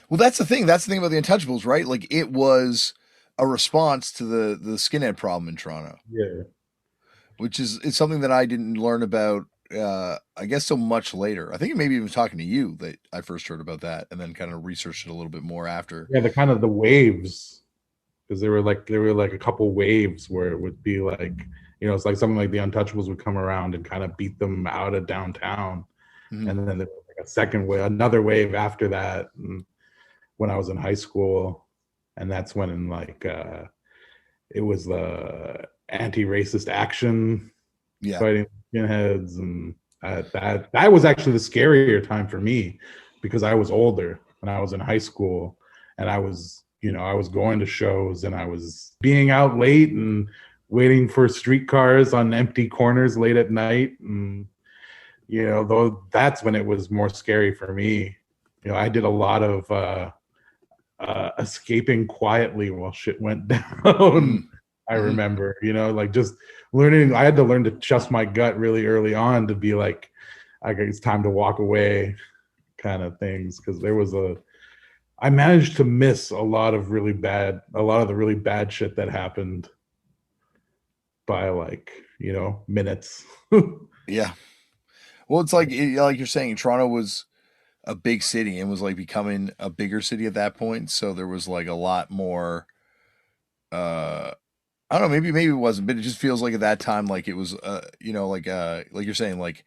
Well, that's the thing. That's the thing about the Untouchables, right? Like it was a response to the skinhead problem in Toronto. Yeah. Which is it's something that I didn't learn about. I guess so much later. I think maybe even talking to you that I first heard about that, and then kind of researched it a little bit more after. Yeah, the kind of the waves, because there were like a couple waves where it would be like, it's like something like the Untouchables would come around and kind of beat them out of downtown, and then there was like a second wave, another wave after that. And when I was in high school, and that's when like it was the anti-racist action, fighting skinheads, and that was actually the scarier time for me because I was older when I was in high school, and I was going to shows, and I was being out late and waiting for streetcars on empty corners late at night, and though that's when it was more scary for me. I did a lot of escaping quietly while shit went down. I remember, like just learning. I had to learn to trust my gut really early on to be like, it's time to walk away, kind of things. Because I managed to miss a lot of the really bad shit that happened by like minutes. Yeah. Well, it's like you're saying, Toronto was a big city and was like becoming a bigger city at that point. So there was like a lot more. I don't know. Maybe it wasn't, but it just feels like at that time, like it was, like you're saying, like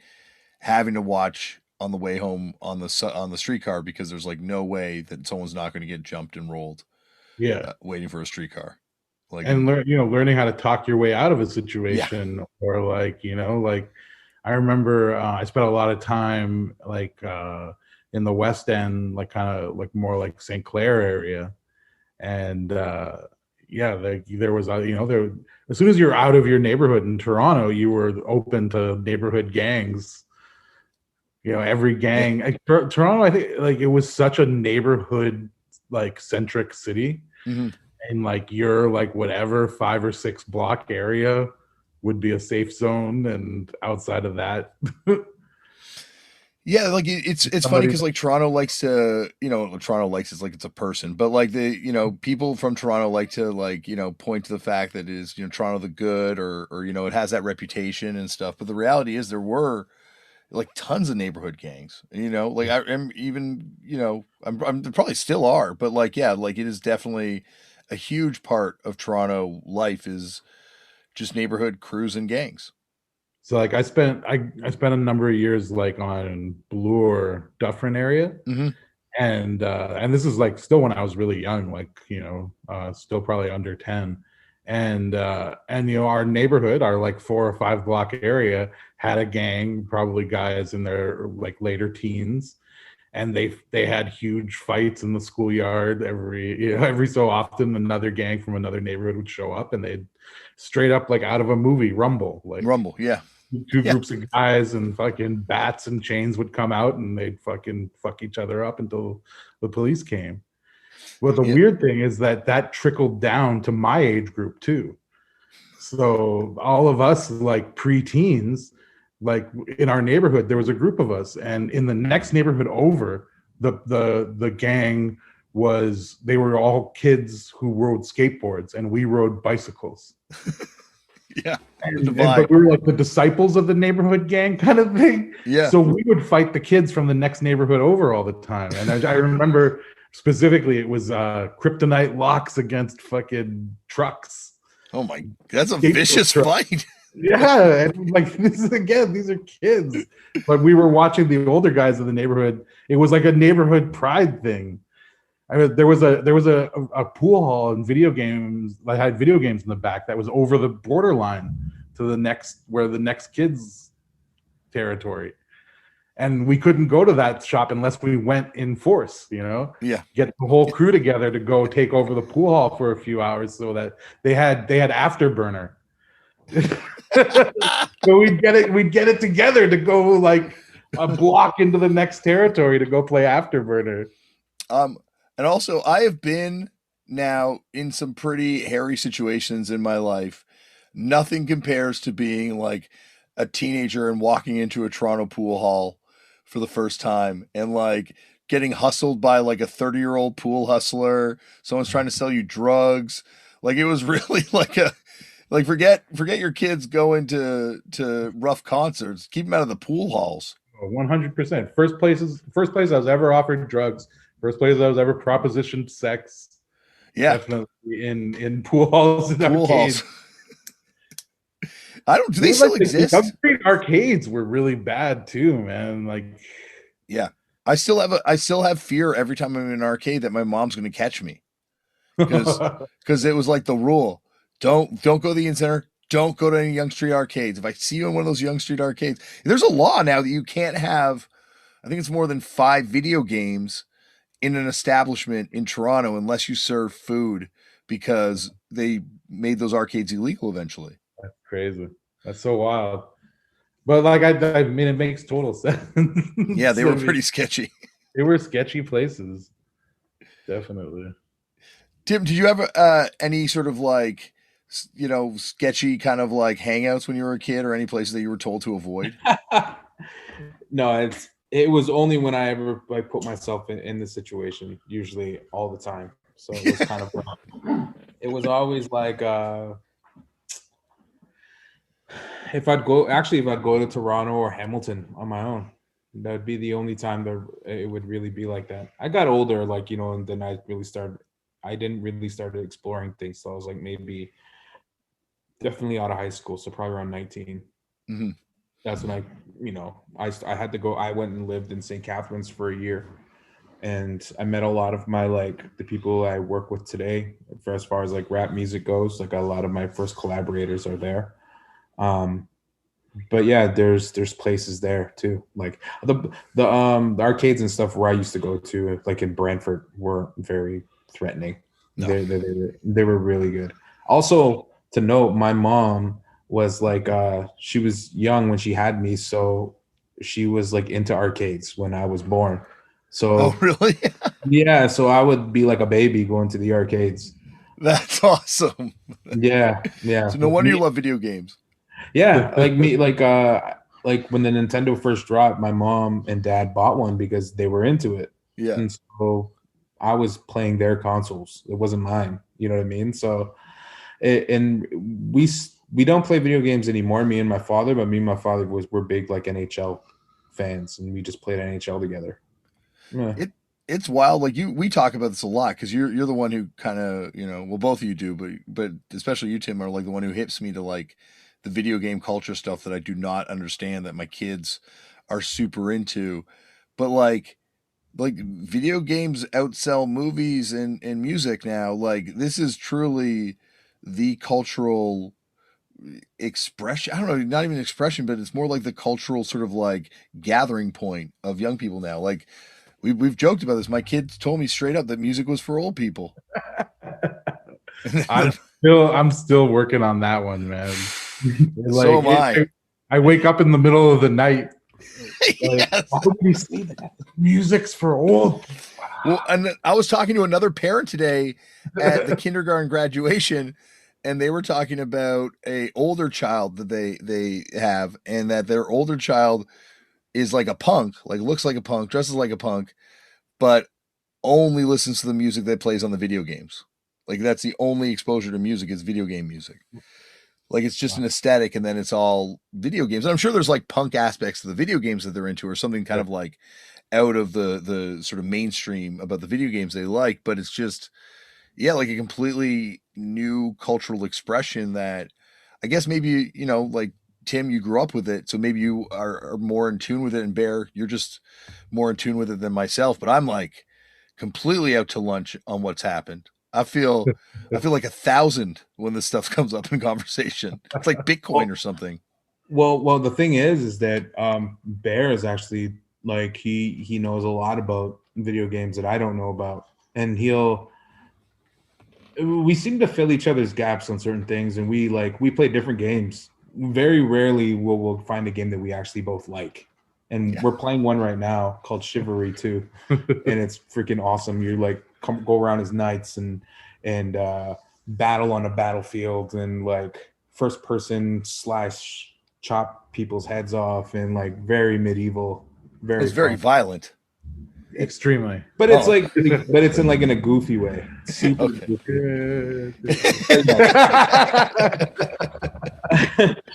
having to watch on the way home on the streetcar because there's like no way that someone's not going to get jumped and rolled. Yeah. Waiting for a streetcar. Like, and learning how to talk your way out of a situation, or like, like I remember I spent a lot of time like in the West End, like kind of like more like St. Clair area, and like there was there, as soon as you're out of your neighborhood in Toronto, you were open to neighborhood gangs. Every gang, Toronto, I think like it was such a neighborhood like centric city. mm-hmm. And like your like whatever 5 or 6 block area would be a safe zone, and outside of that yeah, like it's funny because like Toronto likes to, Toronto likes it's like it's a person, but like people from Toronto like to like point to the fact that it is Toronto the good, or it has that reputation and stuff, but the reality is there were like tons of neighborhood gangs, like I am even I'm there probably still are, but like like it is definitely a huge part of Toronto life is just neighborhood crews and gangs. So like I spent a number of years like on Bloor Dufferin area, mm-hmm. and this is like still when I was really young, like still probably under 10, and our neighborhood, our like 4 or 5 block area had a gang, probably guys in their like later teens, and they had huge fights in the schoolyard. Every so often another gang from another neighborhood would show up, and they'd straight up like out of a movie rumble, yeah, two groups of guys, and fucking bats and chains would come out, and they'd fucking fuck each other up until the police came. Well, the weird thing is that trickled down to my age group too. So all of us like pre-teens, like in our neighborhood, there was a group of us, and in the next neighborhood over, the gang they were all kids who rode skateboards, and we rode bicycles. Yeah. But we were like the disciples of the neighborhood gang kind of thing. Yeah. So we would fight the kids from the next neighborhood over all the time. And I remember specifically it was kryptonite locks against fucking trucks. Oh my, that's a vicious fight. Yeah, and like these are kids. But we were watching the older guys in the neighborhood. It was like a neighborhood pride thing. I mean, there was a pool hall and video games. I had video games in the back that was over the borderline to the next kids' territory, and we couldn't go to that shop unless we went in force. Yeah, get the whole crew together to go take over the pool hall for a few hours, so that they had afterburner. So we'd get it together to go like a block into the next territory to go play afterburner. And also, I have been now in some pretty hairy situations in my life. Nothing compares to being like a teenager and walking into a Toronto pool hall for the first time and like getting hustled by like a 30-year-old pool hustler. Someone's trying to sell you drugs. Like it was really like forget your kids going to rough concerts. Keep them out of the pool halls. 100%. First place I was ever offered drugs. First place I was ever propositioned sex. Yeah, definitely in pool halls and arcades. Do they still exist? The Street arcades were really bad too, man. Like, yeah, I still have fear every time I'm in an arcade that my mom's going to catch me, because it was like the rule: don't go to the in-center, don't go to any Yonge Street arcades. If I see you in one of those Yonge Street arcades, there's a law now that you can't have, I think it's more than 5 video games in an establishment in Toronto unless you serve food, because they made those arcades illegal eventually. That's crazy. That's so wild. But like I mean, it makes total sense. Yeah, they were pretty sketchy. They were sketchy places. Definitely. Tim, did you have any sort of like, sketchy kind of like hangouts when you were a kid, or any places that you were told to avoid? No, it was only when I ever like put myself in the situation, usually all the time. So it was kind of it was always like if I'd go to Toronto or Hamilton on my own, that'd be the only time that it would really be like that. I got older, like, and then I didn't really start exploring things. So I was like maybe definitely out of high school, so probably around 19. Mm-hmm. that's when I had to go. I went and lived in St. Catharines for a year, and I met a lot of my the people I work with today. For as far as like rap music goes, like a lot of my first collaborators are there. But yeah, there's places there too. Like the arcades and stuff where I used to go to, like in Brantford, were very threatening. No. They were really good. Also, to note, my mom was like she was young when she had me, so she was like into arcades when I was born. So Oh, really? yeah, so I would be like a baby going to the arcades. That's awesome. Yeah. So no wonder you love video games. Yeah, like me, like when the Nintendo first dropped, my mom and dad bought one because they were into it. Yeah. And so I was playing their consoles. It wasn't mine. You know what I mean? So, and we don't play video games anymore, me and my father, but me and my father were big like NHL fans, and we just played NHL together. Yeah. It's wild. Like we talk about this a lot because you're the one who kind of, well, both of you do, but especially you, Tim, are like the one who hips me to like the video game culture stuff that I do not understand that my kids are super into. But like video games outsell movies and music now. Like this is truly the cultural expression. I don't know, not even expression, but it's more like the cultural sort of like gathering point of young people now. Like we've joked about this. My kids told me straight up that music was for old people. I'm still working on that one, man. So am I. I wake up in the middle of the night. Yes. Why would we say that? Music's for old. Well, and I was talking to another parent today at the kindergarten graduation, and they were talking about a older child that they have, and that their older child is like a punk, like looks like a punk, dresses like a punk, but only listens to the music that plays on the video games. Like that's the only exposure to music is video game music. Like it's just an aesthetic, and then it's all video games. And I'm sure there's like punk aspects to the video games that they're into, or something kind of like out of the sort of mainstream about the video games they like. But it's just, yeah, like a completely new cultural expression that I guess maybe, like Tim, you grew up with it, so maybe you are more in tune with it, and Bear, you're just more in tune with it than myself. But I'm like completely out to lunch on what's happened. I feel like 1,000 when this stuff comes up in conversation. It's like Bitcoin or something. Well, the thing is that Bear is actually like he knows a lot about video games that I don't know about, and we seem to fill each other's gaps on certain things, and we play different games. Very rarely will we'll find a game that we actually both like, and we're playing one right now called Chivalry 2, and it's freaking awesome. You like go around as knights and battle on a battlefield, and like first person slash chop people's heads off, and like very medieval. It's very violent. Extremely. But it's but it's in like in a goofy way. Super goofy.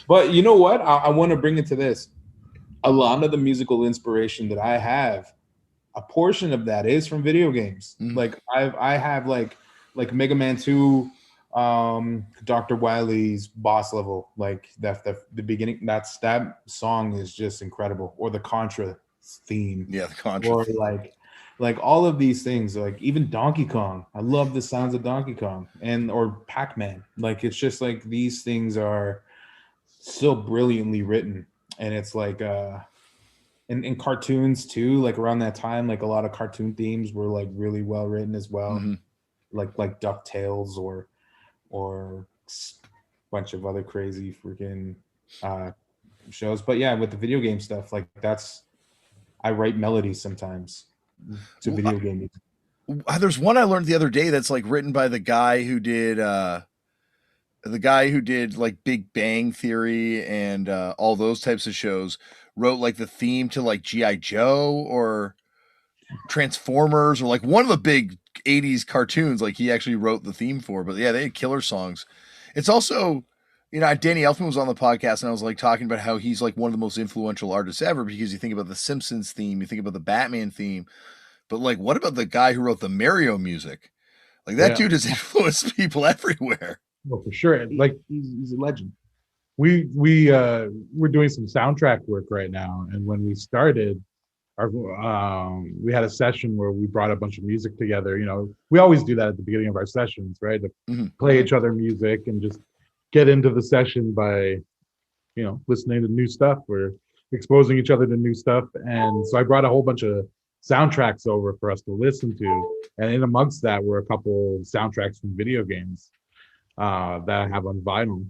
But you know what? I want to bring it to this. A lot of the musical inspiration that I have, a portion of that is from video games. Mm-hmm. Like I have like Mega Man 2, Dr. Wily's boss level, like the beginning. That song is just incredible. Or the Contra theme. Yeah, the Contra. Or like all of these things, like even Donkey Kong. I love the sounds of Donkey Kong or Pac-Man. Like it's just like these things are so brilliantly written, and it's like in cartoons too. Like around that time, like a lot of cartoon themes were like really well written as well. Mm-hmm. Like DuckTales or a bunch of other crazy freaking shows. But yeah, with the video game stuff, like I write melodies sometimes to video game music. There's one I learned the other day that's like written by the guy who did like Big Bang Theory and all those types of shows. Wrote like the theme to like G.I. Joe or Transformers or like one of the big 80s cartoons. Like he actually wrote the theme for. But yeah, they had killer songs. It's also, Danny Elfman was on the podcast, and I was like talking about how he's like one of the most influential artists ever, because you think about the Simpsons theme, you think about the Batman theme, but like, what about the guy who wrote the Mario music? Like that dude has influenced people everywhere. Well, for sure. Like he's a legend. we're doing some soundtrack work right now, and when we started, we had a session where we brought a bunch of music together. You know, we always do that at the beginning of our sessions, right? To play each other music and just get into the session by, you know, listening to new stuff. We're exposing each other to new stuff, and so I brought a whole bunch of soundtracks over for us to listen to, and in amongst that were a couple soundtracks from video games that I have on vinyl.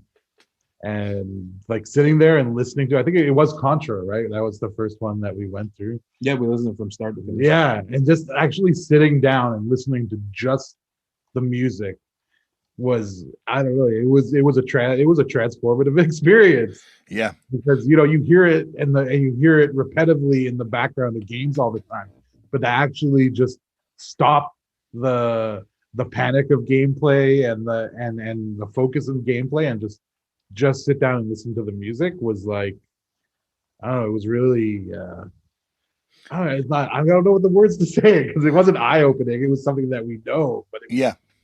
And like sitting there and listening to, I think it was Contra, right? That was the first one that we went through. Yeah, we listened from start to finish. Yeah, and just actually sitting down and listening to just the music was, I don't know, it was a transformative experience. Yeah, because you know you hear it and you hear it repetitively in the background of games all the time, but to actually just stop the panic of gameplay and the focus of gameplay and just sit down and listen to the music was like, I don't know, it was really I don't know, it's not, I don't know what the words to say because it wasn't eye-opening. It was something that we know, but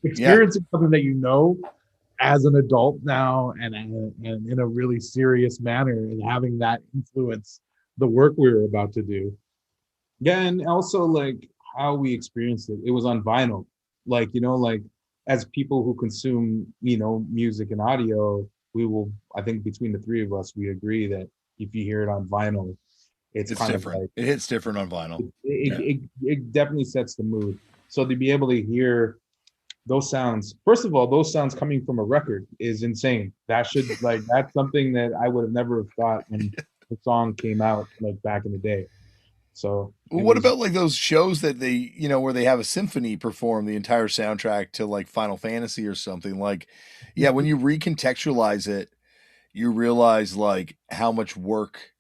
experiencing something that you know as an adult now and in a really serious manner and having that influence the work we were about to do. Yeah, and also like how we experienced it. It was on vinyl. Like, you know, like as people who consume, you know, music and audio, we will, I think between the three of us, we agree that if you hear it on vinyl, it's kind different. of like, it hits different on vinyl. It definitely sets the mood. So to be able to hear those sounds, first of all, those sounds coming from a record is insane. That should like, that's something that I would have never have thought when the song came out like back in the day. So what about like those shows that they, you know, where they have a symphony perform the entire soundtrack to like Final Fantasy or something? Like, yeah, when you recontextualize it, you realize like how much work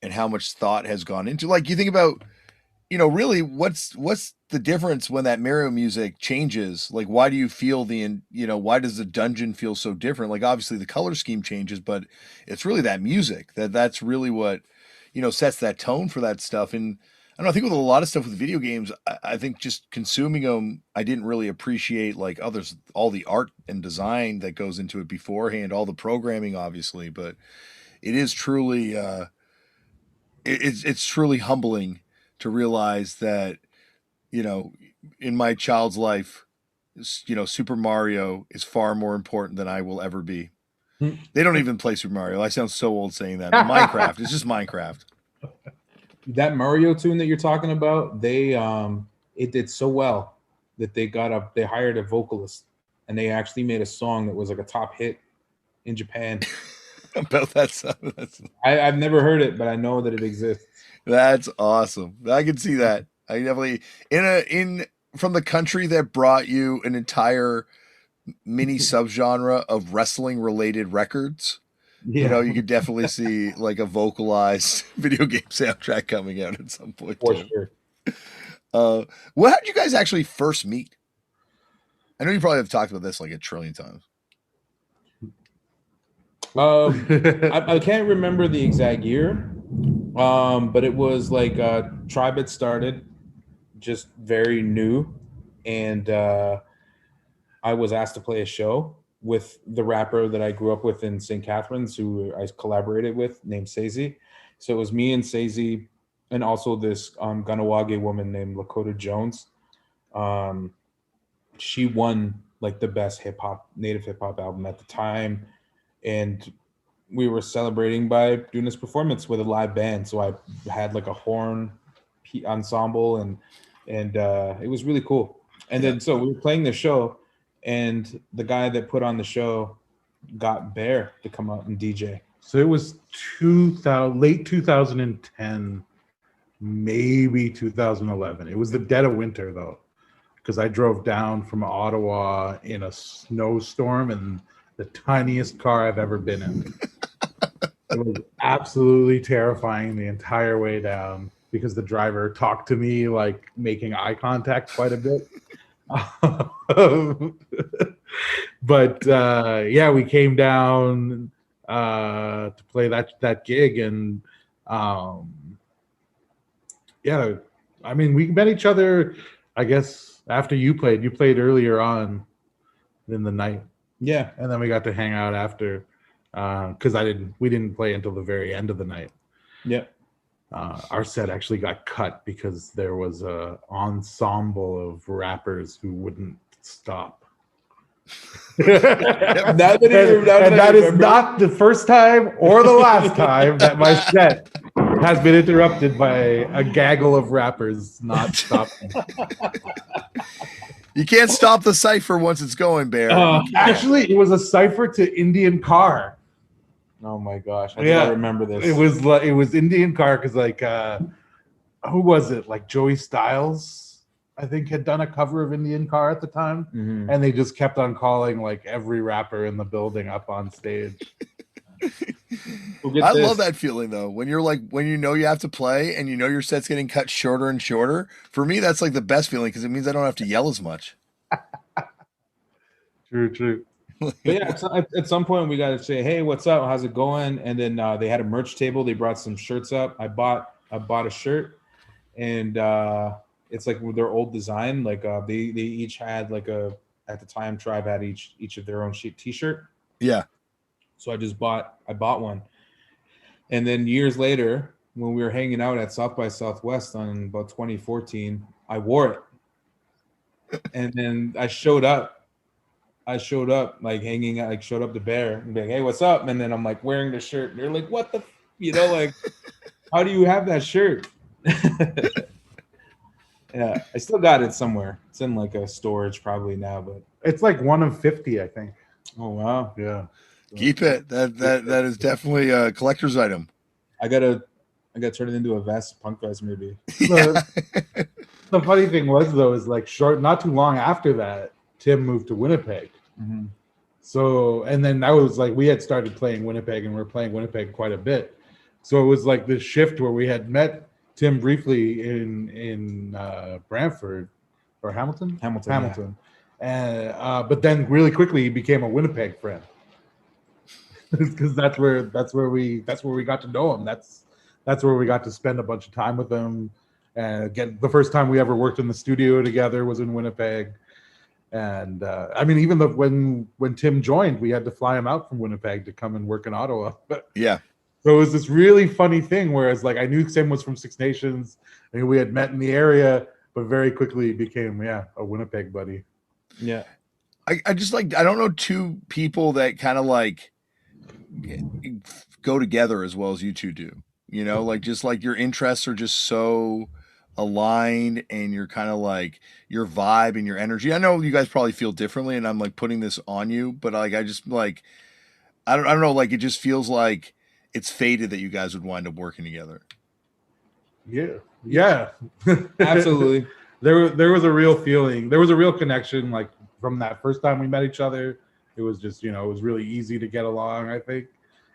and how much thought has gone into, like, you think about, you know, really what's the difference when that Mario music changes? Like, why do you feel you know, why does the dungeon feel so different? Like, obviously the color scheme changes, but it's really that music that's really what, you know, sets that tone for that stuff. And I don't know, I think with a lot of stuff with video games, I think just consuming them, I didn't really appreciate like others, all the art and design that goes into it beforehand, all the programming, obviously, but it is truly, it's truly humbling to realize that, you know, in my child's life, you know, Super Mario is far more important than I will ever be. They don't even play Super Mario. I sound so old saying that. Minecraft. It's just Minecraft. That Mario tune that you're talking about, they it did so well that they hired a vocalist and they actually made a song that was like a top hit in Japan. About that song. I've never heard it, but I know that it exists. That's awesome. I can see that. I definitely in from the country that brought you an entire mini subgenre of wrestling related records. Yeah. You know, you could definitely see like a vocalized video game soundtrack coming out at some point. For sure. Well, how did you guys actually first meet? I know you probably have talked about this like a trillion times. I can't remember the exact year, but it was like Tribe had started, just very new, and I was asked to play a show with the rapper that I grew up with in St. Catharines, who I collaborated with, named Seizi. So it was me and Seizi, and also this Ganawage woman named Lakota Jones. She won like the best native hip hop album at the time. And we were celebrating by doing this performance with a live band. So I had like a horn ensemble and it was really cool. And then, so we were playing the show and the guy that put on the show got Bear to come out and DJ. So it was late 2010, maybe 2011. It was the dead of winter though, because I drove down from Ottawa in a snowstorm and the tiniest car I've ever been in. It was absolutely terrifying the entire way down because the driver talked to me like making eye contact quite a bit. But yeah, we came down to play that gig, and yeah, I mean, we met each other, I guess, after you played earlier on in the night. Yeah. And then we got to hang out after. because we didn't play until the very end of the night. Yeah. Our set actually got cut because there was a ensemble of rappers who wouldn't stop. That is not the first time or the last time that my set has been interrupted by a gaggle of rappers not stopping. You can't stop the cipher once it's going, Bear. Actually, it was a cipher to Indian Car. Oh my gosh! I gotta remember this. It was Indian Car because who was it? Like Joey Styles, I think, had done a cover of Indian Car at the time, and they just kept on calling like every rapper in the building up on stage. I love that feeling though. When you know you have to play and you know your set's getting cut shorter and shorter. For me, that's like the best feeling because it means I don't have to yell as much. True. But yeah, at some point we got to say, "Hey, what's up? How's it going?" And then they had a merch table. They brought some shirts up. I bought a shirt, and it's like their old design. Like they each had like at the time Tribe had each of their own T-shirt. Yeah. So I bought one, and then years later, when we were hanging out at South by Southwest on about 2014, I wore it, and then I showed up like hanging out, like showed up to Bear and be like, "Hey, what's up?" And then I'm like wearing the shirt, and they're like, "What the?" Like, how do you have that shirt? Yeah, I still got it somewhere. It's in like a storage probably now, but it's like one of 50, I think. Oh wow, yeah. Keep it. That is definitely a collector's item. I gotta turn it into a vest, punk vest maybe. The funny thing was though is like not too long after that, Tim moved to Winnipeg. Mm-hmm. So, and then that was like we had started playing Winnipeg, and we were playing Winnipeg quite a bit. So it was like this shift where we had met Tim briefly in Brantford or Hamilton. Yeah. And but then really quickly he became a Winnipeg friend because that's where we got to know him. That's where we got to spend a bunch of time with him. And again, the first time we ever worked in the studio together was in Winnipeg. And I mean, even when Tim joined, we had to fly him out from Winnipeg to come and work in Ottawa. Yeah. So it was this really funny thing, whereas like I knew Tim was from Six Nations, and we had met in the area, but very quickly became a Winnipeg buddy. Yeah. I just I don't know two people that kind of like go together as well as you two do. You know, like just like your interests are just so aligned, and you're kind of like your vibe and your energy. I know you guys probably feel differently, and I'm like putting this on you, but like I just like I don't know, like it just feels like it's fated that you guys would wind up working together. Yeah. Absolutely. There was a real feeling. There was a real connection like from that first time we met each other. It was just, it was really easy to get along, I think.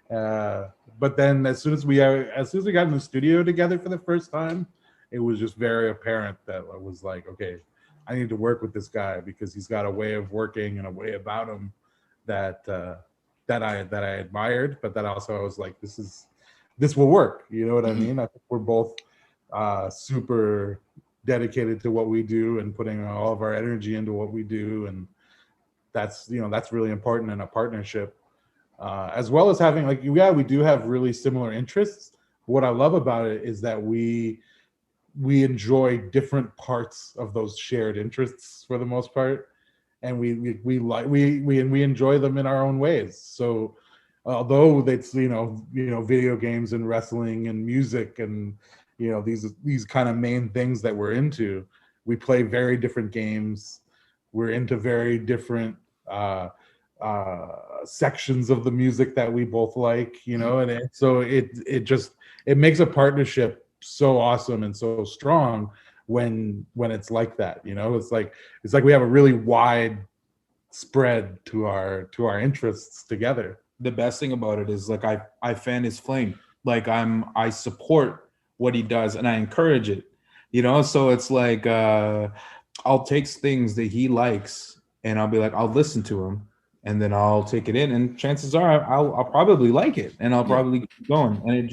But then as soon as we got in the studio together for the first time, it was just very apparent that I was like, okay, I need to work with this guy because he's got a way of working and a way about him that I admired, but that also I was like, this will work. You know what I mean? I think we're both super dedicated to what we do and putting all of our energy into what we do, and that's really important in a partnership. As well as having we do have really similar interests. What I love about it is that we enjoy different parts of those shared interests for the most part, and we enjoy them in our own ways. So although it's video games and wrestling and music and these kind of main things that we're into, we play very different games. We're into very different sections of the music that we both like, and so it makes a partnership so awesome and so strong when it's like that. It's like we have a really wide spread to our interests together. The best thing about it is like I fan his flame. Like I support what he does and I encourage it. So it's like I'll take things that he likes and I'll be like, I'll listen to him, and then I'll take it in, and chances are I'll probably like it, and I'll probably keep going. And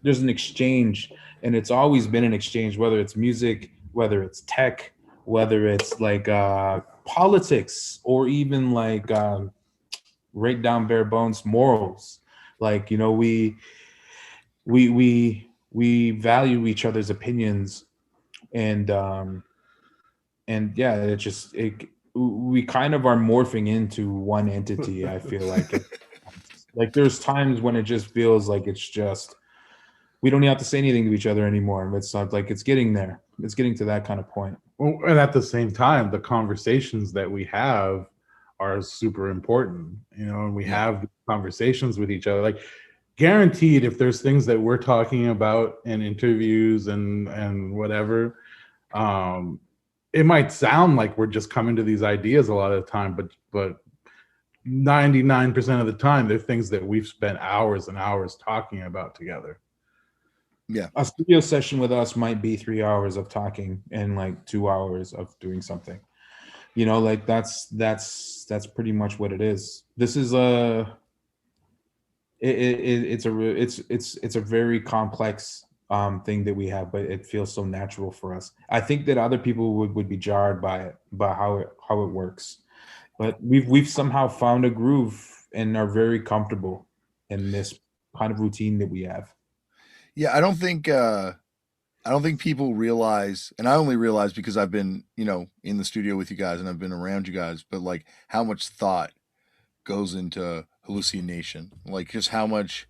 there's an exchange, and it's always been an exchange, whether it's music, whether it's tech, whether it's like politics, or even like right down bare bones morals. Like, you know, we value each other's opinions, and yeah, we kind of are morphing into one entity. I feel like there's times when it just feels like it's just we don't even have to say anything to each other anymore. It's not like it's getting there. It's getting to that kind of point. Well, and at the same time, the conversations that we have are super important, you know, and we have conversations with each other. Like, guaranteed, if there's things that we're talking about in interviews and whatever, it might sound like we're just coming to these ideas a lot of the time, but 99% of the time, they're things that we've spent hours and hours talking about together. Yeah. A studio session with us might be 3 hours of talking and like 2 hours of doing something. You know, like that's pretty much what it is. This is it's a very complex thing that we have, but it feels so natural for us. I think that other people would be jarred by it, by how it works. But we've somehow found a groove and are very comfortable in this kind of routine that we have. Yeah, I don't think people realize, and I only realize because I've been, you know, in the studio with you guys and I've been around you guys, but like how much thought goes into Halluci Nation. Like just how much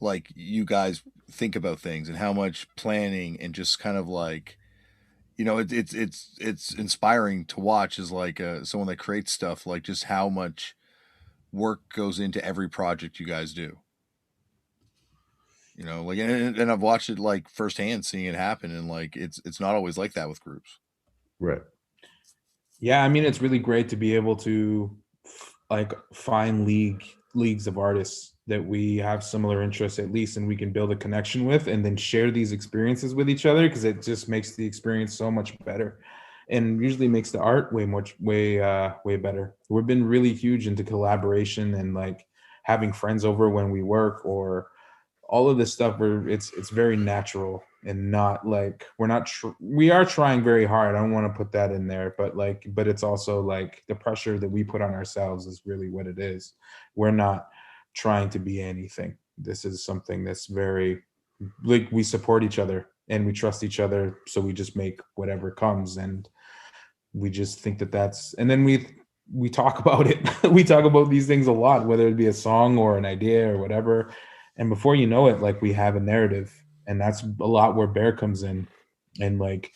like you guys think about things and how much planning and just kind of like, you know, it's inspiring to watch as like someone that creates stuff, like just how much work goes into every project you guys do. You know, like, and I've watched it like firsthand, seeing it happen, and like it's not always like that with groups. Right. Yeah, I mean, it's really great to be able to like find leagues of artists that we have similar interests at least, and we can build a connection with, and then share these experiences with each other, because it just makes the experience so much better, and usually makes the art way better. We've been really huge into collaboration and like having friends over when we work, or all of this stuff where it's very natural and not like we are trying very hard. I don't want to put that in there, but it's also like the pressure that we put on ourselves is really what it is. We're not trying to be anything. This is something that's very like we support each other and we trust each other, so we just make whatever comes, and we just think that's, and then we talk about it. We talk about these things a lot, whether it be a song or an idea or whatever. And before you know it, like we have a narrative, and that's a lot where Bear comes in, and like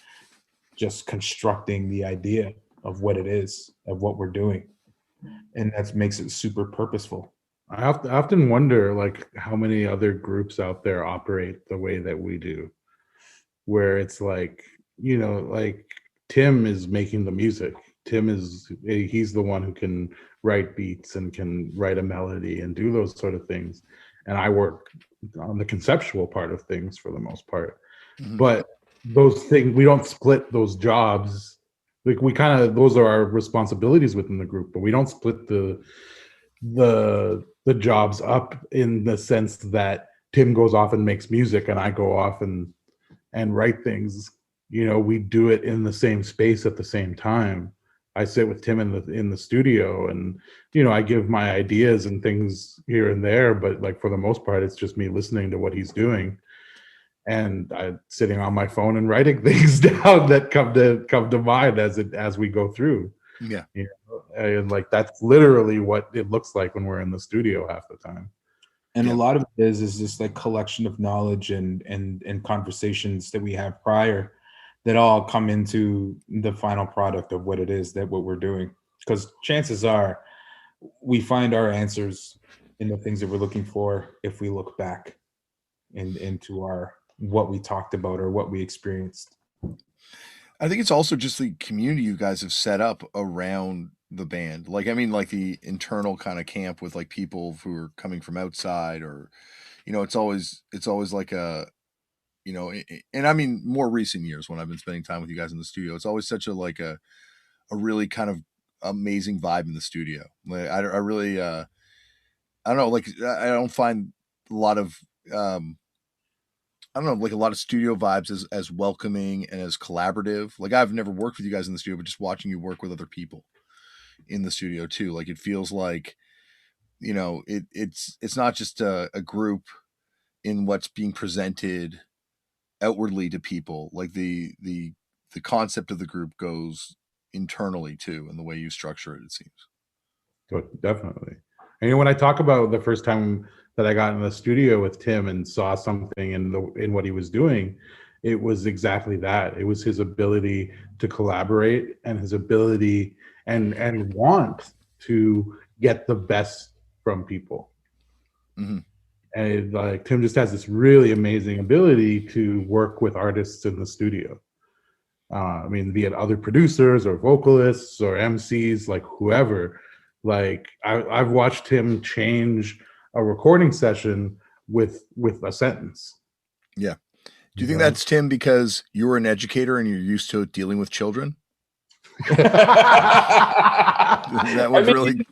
just constructing the idea of what it is, of what we're doing. And that makes it super purposeful. I often wonder like how many other groups out there operate the way that we do, where it's like, you know, like Tim is making the music. He's the one who can write beats and can write a melody and do those sort of things. And I work on the conceptual part of things for the most part. Mm-hmm. But those things, we don't split those jobs. Like we kind of, those are our responsibilities within the group, but we don't split the jobs up in the sense that Tim goes off and makes music and I go off and write things. You know, we do it in the same space at the same time. I sit with Tim in the studio, and you know, I give my ideas and things here and there, but like for the most part, it's just me listening to what he's doing, and I'm sitting on my phone and writing things down that come to mind as we go through. Yeah, you know? And like that's literally what it looks like when we're in the studio half the time. And a lot of it is just like collection of knowledge and conversations that we have prior, that all come into the final product of what it is that what we're doing. Because chances are we find our answers in the things that we're looking for if we look back into what we talked about or what we experienced. I think it's also just the community you guys have set up around the band. Like, I mean, like the internal kind of camp with like people who are coming from outside, or, you know, it's always like a, you know, and I mean, more recent years when I've been spending time with you guys in the studio, it's always such a really kind of amazing vibe in the studio. Like, I really, I don't know, like, I don't find a lot of, I don't know, like a lot of studio vibes as welcoming and as collaborative. Like, I've never worked with you guys in the studio, but just watching you work with other people in the studio too. Like, it feels like it's not just a group in what's being presented outwardly to people. Like the concept of the group goes internally too, and the way you structure it seems. Definitely. And when I talk about the first time that I got in the studio with Tim and saw something in what he was doing, it was exactly that. It was his ability to collaborate and his ability and want to get the best from people. Mm-hmm. And like Tim just has this really amazing ability to work with artists in the studio. I mean, be it other producers or vocalists or MCs, like whoever. Like I've watched him change a recording session with a sentence. Yeah. Do you think that's Tim because you're an educator and you're used to dealing with children? That was really.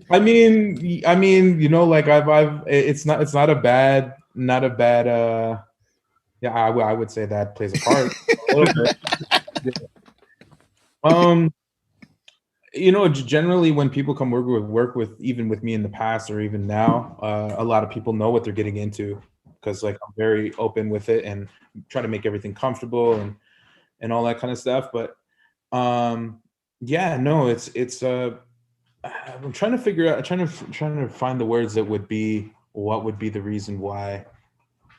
I mean, you know, like it's not a bad. Yeah, I would say that plays a part a little bit. You know, generally when people come work with even with me in the past or even now, a lot of people know what they're getting into because like I'm very open with it and try to make everything comfortable and all that kind of stuff. But yeah, no, it's I'm trying to figure out, trying to find the words that would be what would be the reason why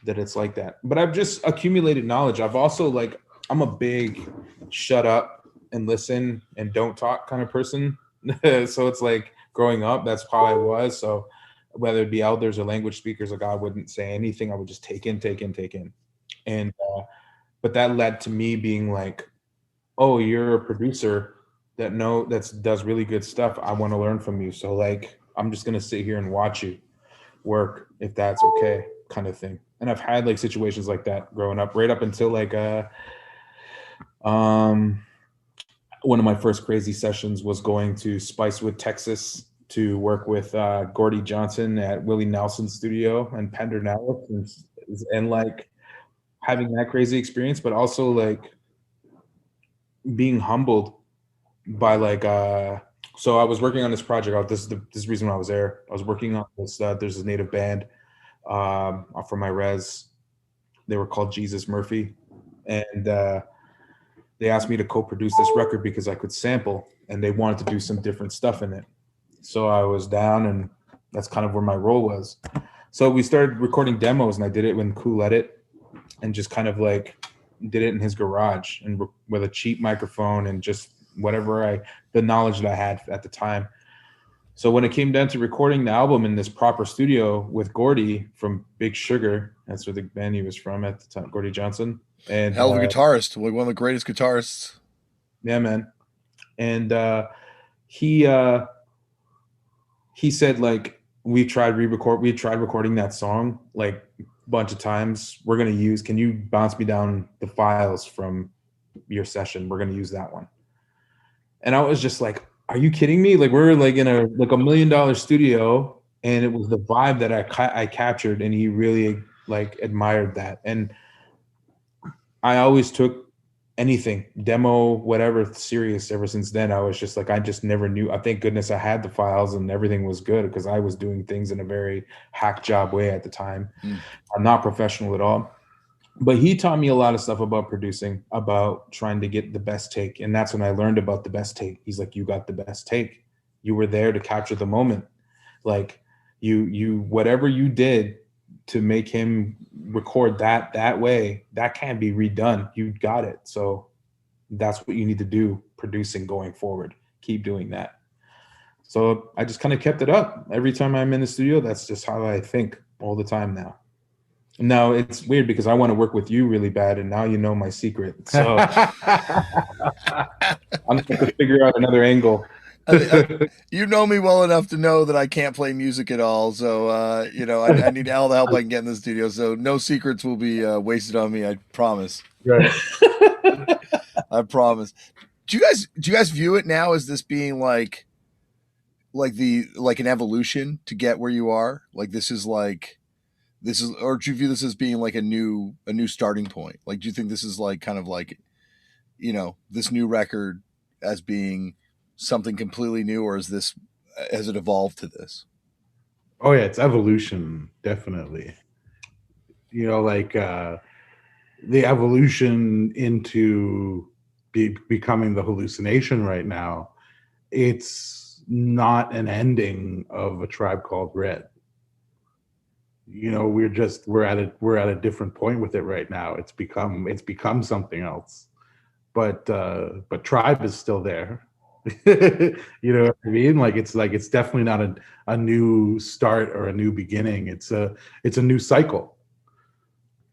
that it's like that. But I've just accumulated knowledge. I've also like I'm a big shut up and listen and don't talk kind of person. So it's like growing up, that's how I was. So whether it be elders or language speakers, like I wouldn't say anything. I would just take in. And but that led to me being like, oh, you're a producer that does really good stuff. I want to learn from you. So like I'm just gonna sit here and watch you work if that's okay, kind of thing. And I've had like situations like that growing up, right up until like one of my first crazy sessions was going to Spicewood, Texas to work with Gordy Johnson at Willie Nelson's studio and Pedernales and like having that crazy experience, but also like being humbled by like so I was working on this project. This is the reason why I was there. I was working on this there's this native band for my res. They were called Jesus Murphy, and they asked me to co-produce this record because I could sample, and they wanted to do some different stuff in it. So I was down, and that's kind of where my role was. So we started recording demos, and I did it with Cool Edit, and just kind of like did it in his garage and with a cheap microphone and just whatever the knowledge that I had at the time. So when it came down to recording the album in this proper studio with Gordy from Big Sugar, that's where the band he was from at the time, Gordy Johnson. And hell of a guitarist, like one of the greatest guitarists. Yeah, man. And he said like we tried recording that song like a bunch of times. Can you bounce me down the files from your session? We're gonna use that one. And I was just like, are you kidding me? Like we're like in a $1 million studio, and it was the vibe that I captured, and he really like admired that. And I always took anything, demo, whatever, serious ever since then. I was just like, I just never knew. I thank goodness I had the files and everything was good because I was doing things in a very hack job way at the time. I'm not professional at all. But he taught me a lot of stuff about producing, about trying to get the best take. And that's when I learned about the best take. He's like, you got the best take. You were there to capture the moment. Like you whatever you did to make him record that way, that can't be redone. You got it. So that's what you need to do producing going forward. Keep doing that. So I just kind of kept it up. Every time I'm in the studio, that's just how I think all the time now. No, it's weird because I want to work with you really bad, and now you know my secret. So I'm going to figure out another angle. You know me well enough to know that I can't play music at all. So, I need all the help I can get in the studio. So no secrets will be wasted on me. I promise. Right. I promise. Do you guys view it now as this being like an evolution to get where you are? Like this is, or do you view this as being like a new starting point? Like, do you think this is like kind of like, this new record as being something completely new, or has it evolved to this? Oh yeah, it's evolution, definitely. Like the evolution into becoming the Hallucination right now. It's not an ending of A Tribe Called Red. We're at a different point with it right now. It's become something else. But Tribe is still there. You know what I mean? It's definitely not a new start or a new beginning. It's a new cycle.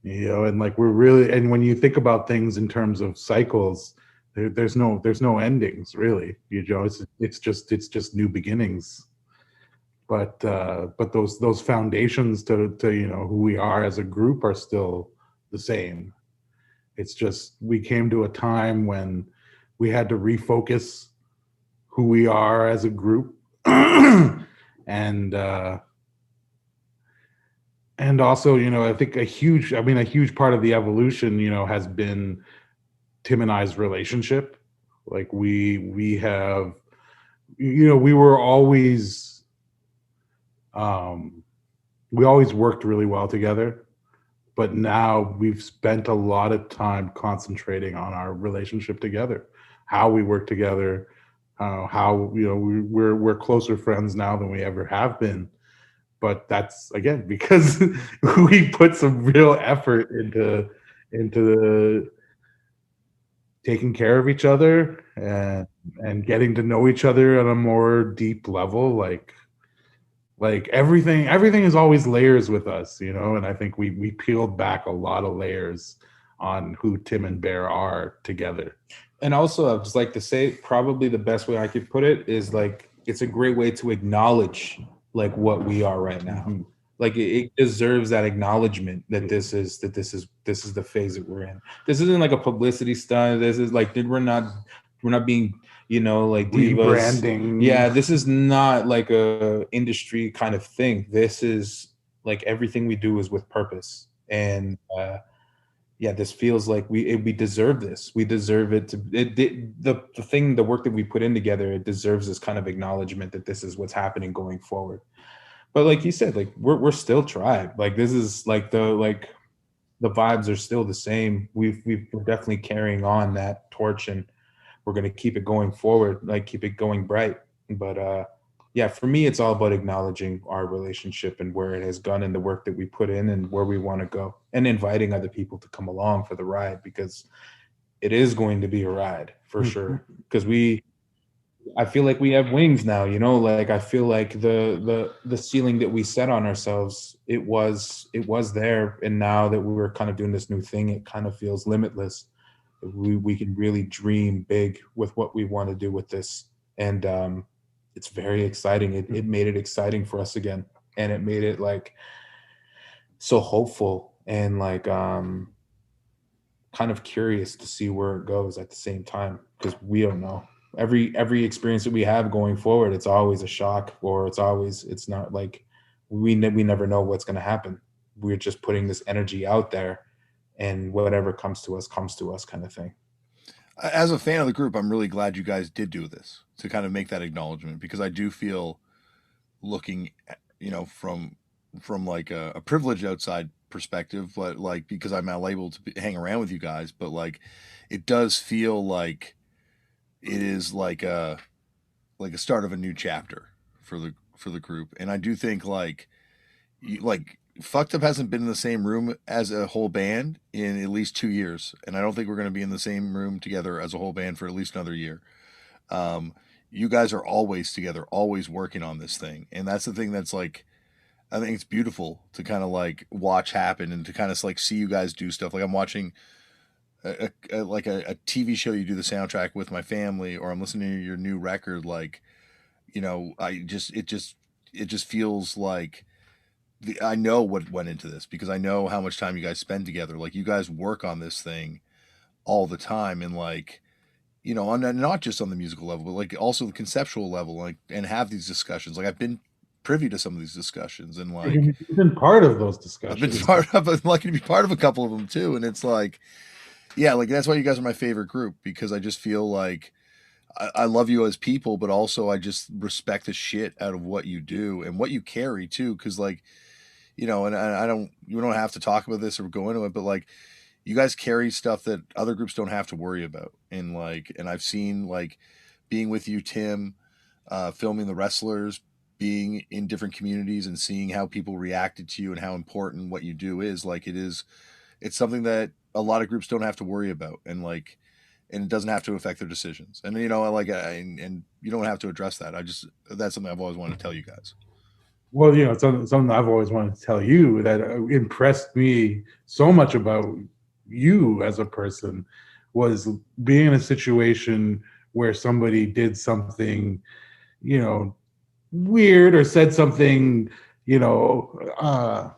And and when you think about things in terms of cycles, there's no endings really. It's just new beginnings. But those foundations to who we are as a group are still the same. It's just we came to a time when we had to refocus who we are as a group, and also, I think a huge part of the evolution, has been Tim and I's relationship. Like we have, we were always, we always worked really well together, but now we've spent a lot of time concentrating on our relationship together, how we work together, how we're closer friends now than we ever have been. But that's again because we put some real effort into taking care of each other and getting to know each other on a more deep level. Like everything is always layers with us, and I think we peeled back a lot of layers on who Tim and Bear are together. And also, I'd just like to say, probably the best way I could put it is like it's a great way to acknowledge like what we are right now. Mhm. Like it deserves that acknowledgement that this is the phase that we're in. This isn't like a publicity stunt. This is like we're not being like divas. Rebranding. Yeah, this is not like a industry kind of thing. This is like everything we do is with purpose. And yeah, this feels like we deserve this. We deserve it to the work that we put in together. It deserves this kind of acknowledgement that this is what's happening going forward. But like you said, like we're still Tribe. Like this is like the vibes are still the same. We're definitely carrying on that torch, and we're gonna keep it going forward. Like keep it going bright. But yeah, for me, it's all about acknowledging our relationship and where it has gone and the work that we put in and where we want to go, and inviting other people to come along for the ride, because it is going to be a ride for sure. Because I feel like we have wings now, like I feel like the ceiling that we set on ourselves, it was there. And now that we're kind of doing this new thing, it kind of feels limitless. We can really dream big with what we want to do with this. And it's very exciting. It made it exciting for us again. And it made it like so hopeful and like kind of curious to see where it goes at the same time, because we don't know. Every experience that we have going forward, it's always a shock, or it's not like we never know what's going to happen. We're just putting this energy out there, and whatever comes to us kind of thing. As a fan of the group, I'm really glad you guys did do this to kind of make that acknowledgement, because I do feel, looking at, from like a privileged outside perspective, but like because I'm now able to hang around with you guys, but like it does feel like it is like a start of a new chapter for the group. And I do think like Fucked Up hasn't been in the same room as a whole band in at least 2 years, and I don't think we're going to be in the same room together as a whole band for at least another year. You guys are always together, always working on this thing, and that's the thing that's like, I think it's beautiful to kind of like watch happen and to kind of like see you guys do stuff. Like I'm watching a TV show, you do the soundtrack with my family, or I'm listening to your new record. Like, it just feels like I know what went into this, because I know how much time you guys spend together. Like you guys work on this thing all the time, and like, on not just on the musical level, but like also the conceptual level, like, and have these discussions. Like I've been privy to some of these discussions, and like You've been part of those I'm discussions. lucky to be part of a couple of them too. And it's like, yeah, like that's why you guys are my favorite group, because I just feel like I love you as people, but also I just respect the shit out of what you do and what you carry too. Cause like, you know, and I don't, you don't have to talk about this or go into it, but like you guys carry stuff that other groups don't have to worry about. And like, and I've seen like being with you, Tim, filming the wrestlers, being in different communities and seeing how people reacted to you and how important what you do is. Like it's something that a lot of groups don't have to worry about. And like, and it doesn't have to affect their decisions. And you know, like, and you don't have to address that. That's something I've always wanted to tell you guys. Well, you know, something I've always wanted to tell you that impressed me so much about you as a person was being in a situation where somebody did something, you know, weird or said something, you know,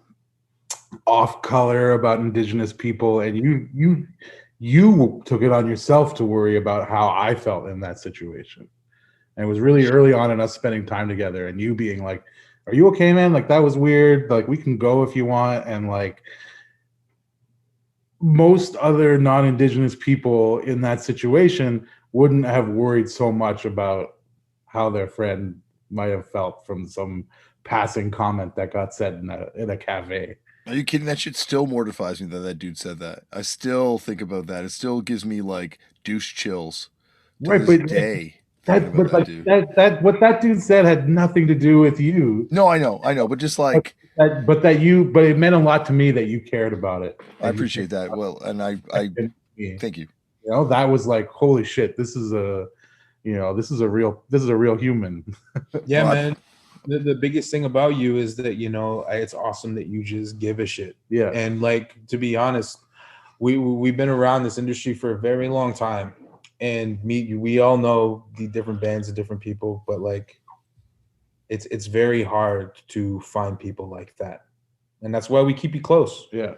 off color about indigenous people, and you took it on yourself to worry about how I felt in that situation. And it was really early on in us spending time together and you being like, are you okay, man? Like, that was weird. Like, we can go if you want. And like most other non-indigenous people in that situation wouldn't have worried so much about how their friend might have felt from some passing comment that got said in a cafe. Are you kidding? That shit still mortifies me that that dude said that. I still think about that. It still gives me like douche chills to Right, this but day. that what that dude said had nothing to do with you. No, I know, but just like but it meant a lot to me that you cared about it. I appreciate that. Well, and I thank you. You know, that was like, holy shit, this is a real human. Yeah, well, man. The biggest thing about you is that, you know, it's awesome that you just give a shit. Yeah. And like, to be honest, we've been around this industry for a very long time, and we all know the different bands and different people, but like it's very hard to find people like that. And that's why we keep you close. Yeah.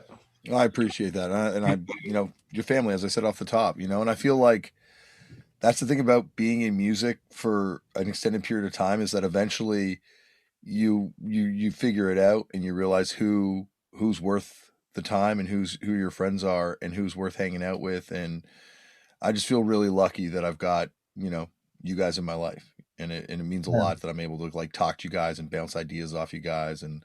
I appreciate that. And I, you know, your family, as I said off the top, you know, and I feel like that's the thing about being in music for an extended period of time is that eventually you figure it out and you realize who's worth the time and who your friends are and who's worth hanging out with. And I just feel really lucky that I've got, you know, you guys in my life, and it means a lot that I'm able to like talk to you guys and bounce ideas off you guys and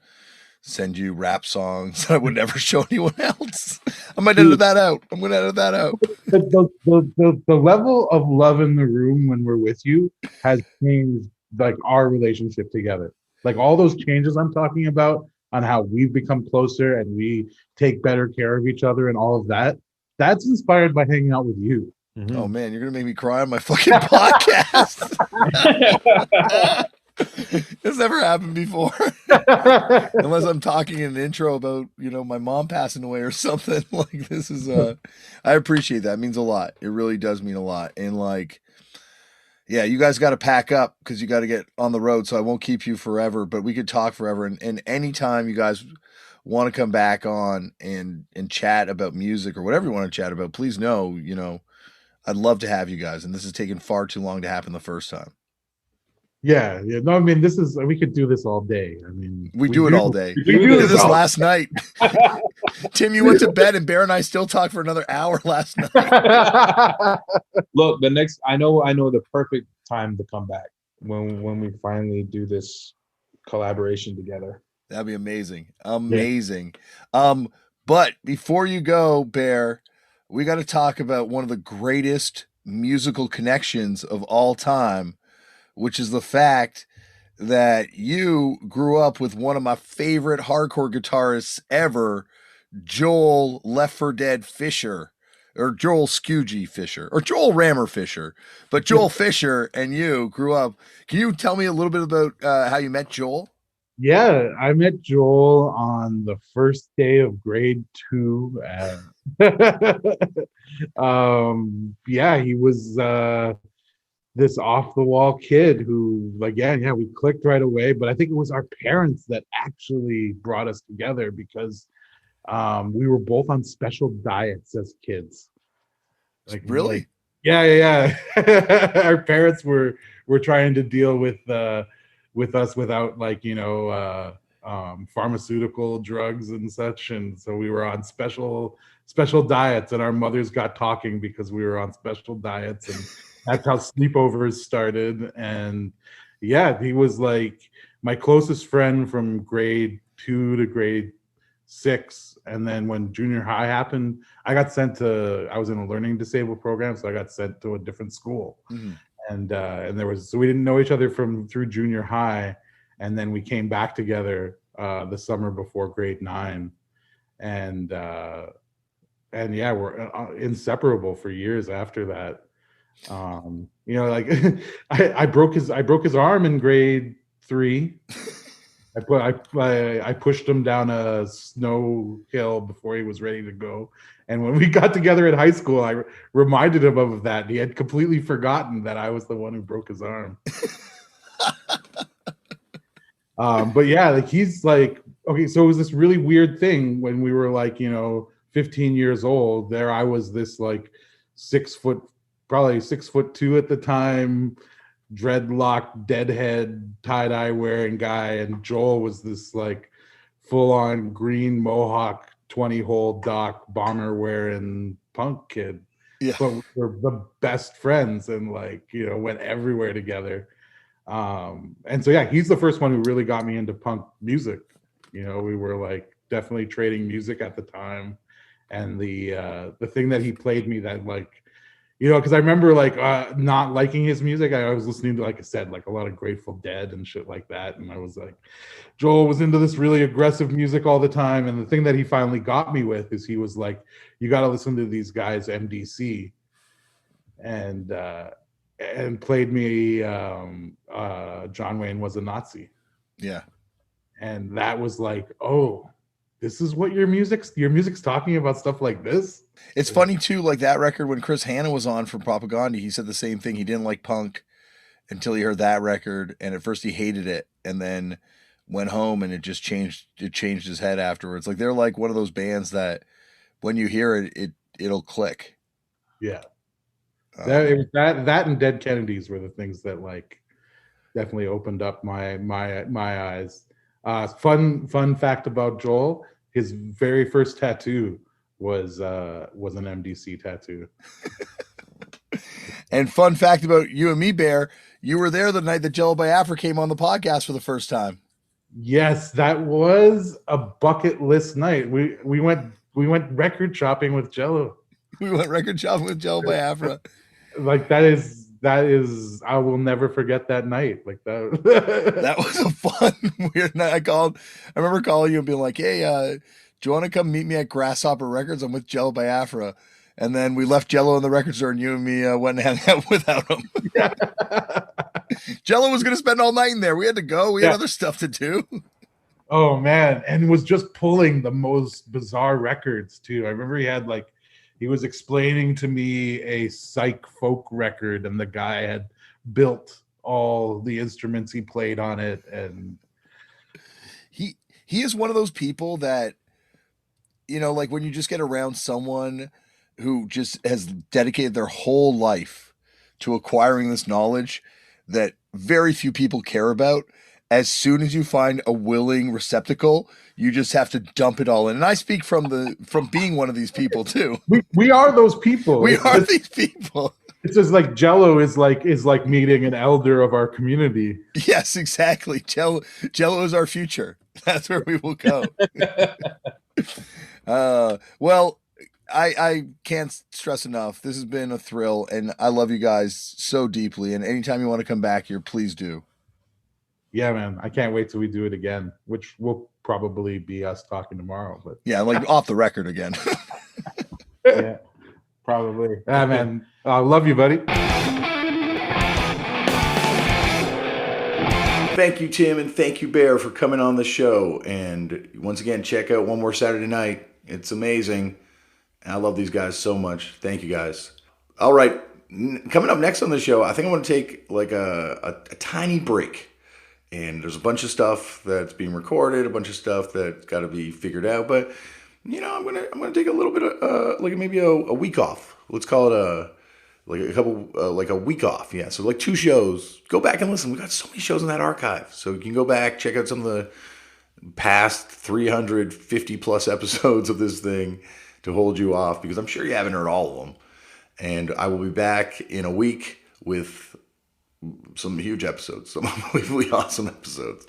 send you rap songs that I would never show anyone else. I might edit that out. I'm going to edit that out. The level of love in the room when we're with you has changed like our relationship together. Like all those changes I'm talking about on how we've become closer and we take better care of each other and all of that, that's inspired by hanging out with you. Mm-hmm. Oh man, you're going to make me cry on my fucking podcast. This never happened before. Unless I'm talking in an intro about, you know, my mom passing away or something. Like this is I appreciate that. It means a lot. It really does mean a lot. And like, yeah, you guys got to pack up because you got to get on the road. So I won't keep you forever, but we could talk forever. And anytime you guys want to come back on and chat about music or whatever you want to chat about, please know, you know, I'd love to have you guys. And this has taken far too long to happen the first time. Yeah. No, I mean, we could do this all day. I mean, we do it all day. We did this last night. Tim, you went to bed, and Bear and I still talked for another hour last night. Look, I know the perfect time to come back when we finally do this collaboration together. That'd be amazing. Amazing. Yeah. But before you go, Bear, we got to talk about one of the greatest musical connections of all time, which is the fact that you grew up with one of my favorite hardcore guitarists ever, Joel Left 4 Dead Fisher, or Joel Skewgy Fisher, or Joel Rammer Fisher. But Joel Fisher and you grew up. Can you tell me a little bit about how you met Joel? Yeah, I met Joel on the first day of grade 2. Yeah, he was this off-the-wall kid who, like, yeah, we clicked right away. But I think it was our parents that actually brought us together because we were both on special diets as kids. Like, really? Like, yeah. Our parents were trying to deal with us without, like, you know, pharmaceutical drugs and such, and so we were on special diets, and our mothers got talking because we were on special diets, and That's how sleepovers started. And yeah, he was like my closest friend from grade 2 to grade 6. And then when junior high happened, I was in a learning disabled program, so I got sent to a different school. Mm-hmm. And so we didn't know each other through junior high, and then we came back together the summer before grade 9, and yeah, we're inseparable for years after that. Like I broke his arm in grade 3. I pushed him down a snow hill before he was ready to go. And when we got together in high school, I reminded him of that. He had completely forgotten that I was the one who broke his arm. But yeah, like he's like, okay, so it was this really weird thing when we were like, 15 years old. There I was, this like 6 foot, probably 6'2" at the time, dreadlock, deadhead, tie-dye wearing guy, and Joel was this like full-on green mohawk, 20-hole Doc bomber wearing punk kid. Yeah. But we're the best friends and like, went everywhere together. And so yeah, he's the first one who really got me into punk music. We were like definitely trading music at the time. And the thing that he played me that like, because I remember like not liking his music. I was listening to, like I said, like a lot of Grateful Dead and shit like that. And I was like, Joel was into this really aggressive music all the time. And the thing that he finally got me with is he was like, you got to listen to these guys, MDC. And played me John Wayne Was a Nazi. Yeah. And that was like, oh, this is what your music's talking about, stuff like this. It's funny too, like that record, when Chris Hanna was on for Propaganda, he said the same thing. He didn't like punk until he heard that record, and at first he hated it, and then went home and it changed his head afterwards. Like they're like one of those bands that when you hear it, it'll click. Yeah. That and Dead Kennedys were the things that like definitely opened up my eyes. Fun fact about Joel: his very first tattoo was an MDC tattoo. And fun fact about you and me, Bear, you were there the night that Jello Biafra came on the podcast for the first time. Yes, that was a bucket list night. We went record shopping with Jello. We went record shopping with Jello Biafra. Like that is I will never forget that night. Like that. That was a fun, weird night. I remember calling you and being like, hey, do you want to come meet me at Grasshopper Records? I'm with Jello Biafra. And then we left Jello in the record store, and you and me went and hung out without him. Yeah. Jello was going to spend all night in there. We had to go. We had other stuff to do. Oh man. And was just pulling the most bizarre records too. I remember he was explaining to me a psych folk record, and the guy had built all the instruments he played on it. And he is one of those people that, like when you just get around someone who just has dedicated their whole life to acquiring this knowledge that very few people care about. As soon as you find a willing receptacle, you just have to dump it all in. And I speak from being one of these people too. We are those people. These people. It's just like Jello is like meeting an elder of our community. Yes, exactly. Jello is our future. That's where we will go. Well, I can't stress enough. This has been a thrill, and I love you guys so deeply. And anytime you want to come back here, please do. Yeah, man. I can't wait till we do it again, which will probably be us talking tomorrow. But yeah, like off the record again. Yeah, probably. Ah, man. Love you, buddy. Thank you, Tim, and thank you, Bear, for coming on the show. And once again, check out One More Saturday Night. It's amazing. I love these guys so much. Thank you, guys. All right. Coming up next on the show, I think I want to take like a tiny break. And there's a bunch of stuff that's being recorded, a bunch of stuff that's got to be figured out. But I'm gonna take a little bit of maybe a week off. Let's call it a week off. Yeah. So like 2 shows. Go back and listen. We got so many shows in that archive. So you can go back, check out some of the past 350 plus episodes of this thing to hold you off, because I'm sure you haven't heard all of them. And I will be back in a week with some huge episodes, some unbelievably awesome episodes.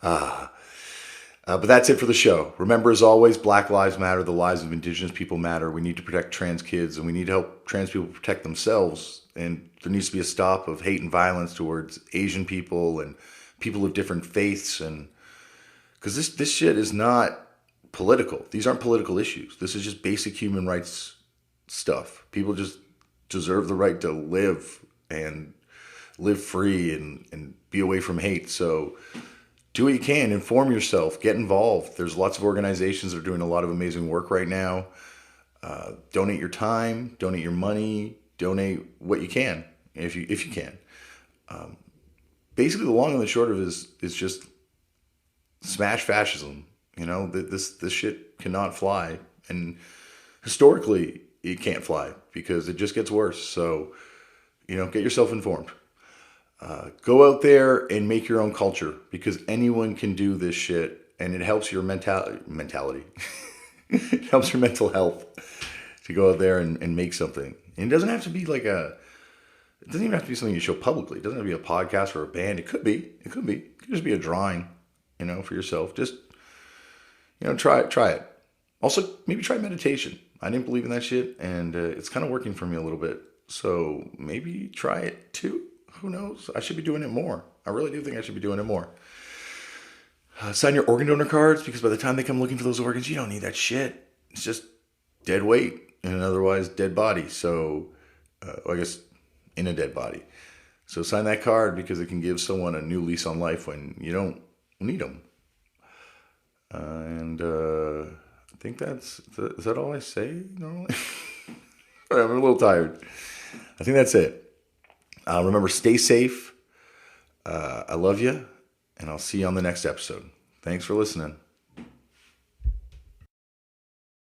But that's it for the show. Remember, as always, Black Lives Matter. The lives of Indigenous people matter. We need to protect trans kids, and we need to help trans people protect themselves. And there needs to be a stop of hate and violence towards Asian people and people of different faiths. And because this shit is not political. These aren't political issues. This is just basic human rights stuff. People just deserve the right to live and live free and be away from hate. So do what you can, inform yourself, get involved. There's lots of organizations that are doing a lot of amazing work right now. Donate your time, donate your money, donate what you can, if you can. Basically, the long and the short of it is just smash fascism. You know, this shit cannot fly. And historically, it can't fly because it just gets worse. So, you know, get yourself informed. Go out there and make your own culture because anyone can do this shit and it helps your mentality. It helps your mental health to go out there and make something. And it doesn't have to be it doesn't even have to be something you show publicly. It doesn't have to be a podcast or a band. It could be. It could just be a drawing, you know, for yourself. Just, you know, try it. Also, maybe try meditation. I didn't believe in that shit and it's kind of working for me a little bit. So maybe try it too. Who knows? I should be doing it more. I really do think I should be doing it more. Sign your organ donor cards because by the time they come looking for those organs, you don't need that shit. It's just dead weight in an otherwise dead body. So, I guess in a dead body. So sign that card because it can give someone a new lease on life when you don't need them. I think is that all I say normally? I'm a little tired. I think that's it. Remember, stay safe. I love you, and I'll see you on the next episode. Thanks for listening.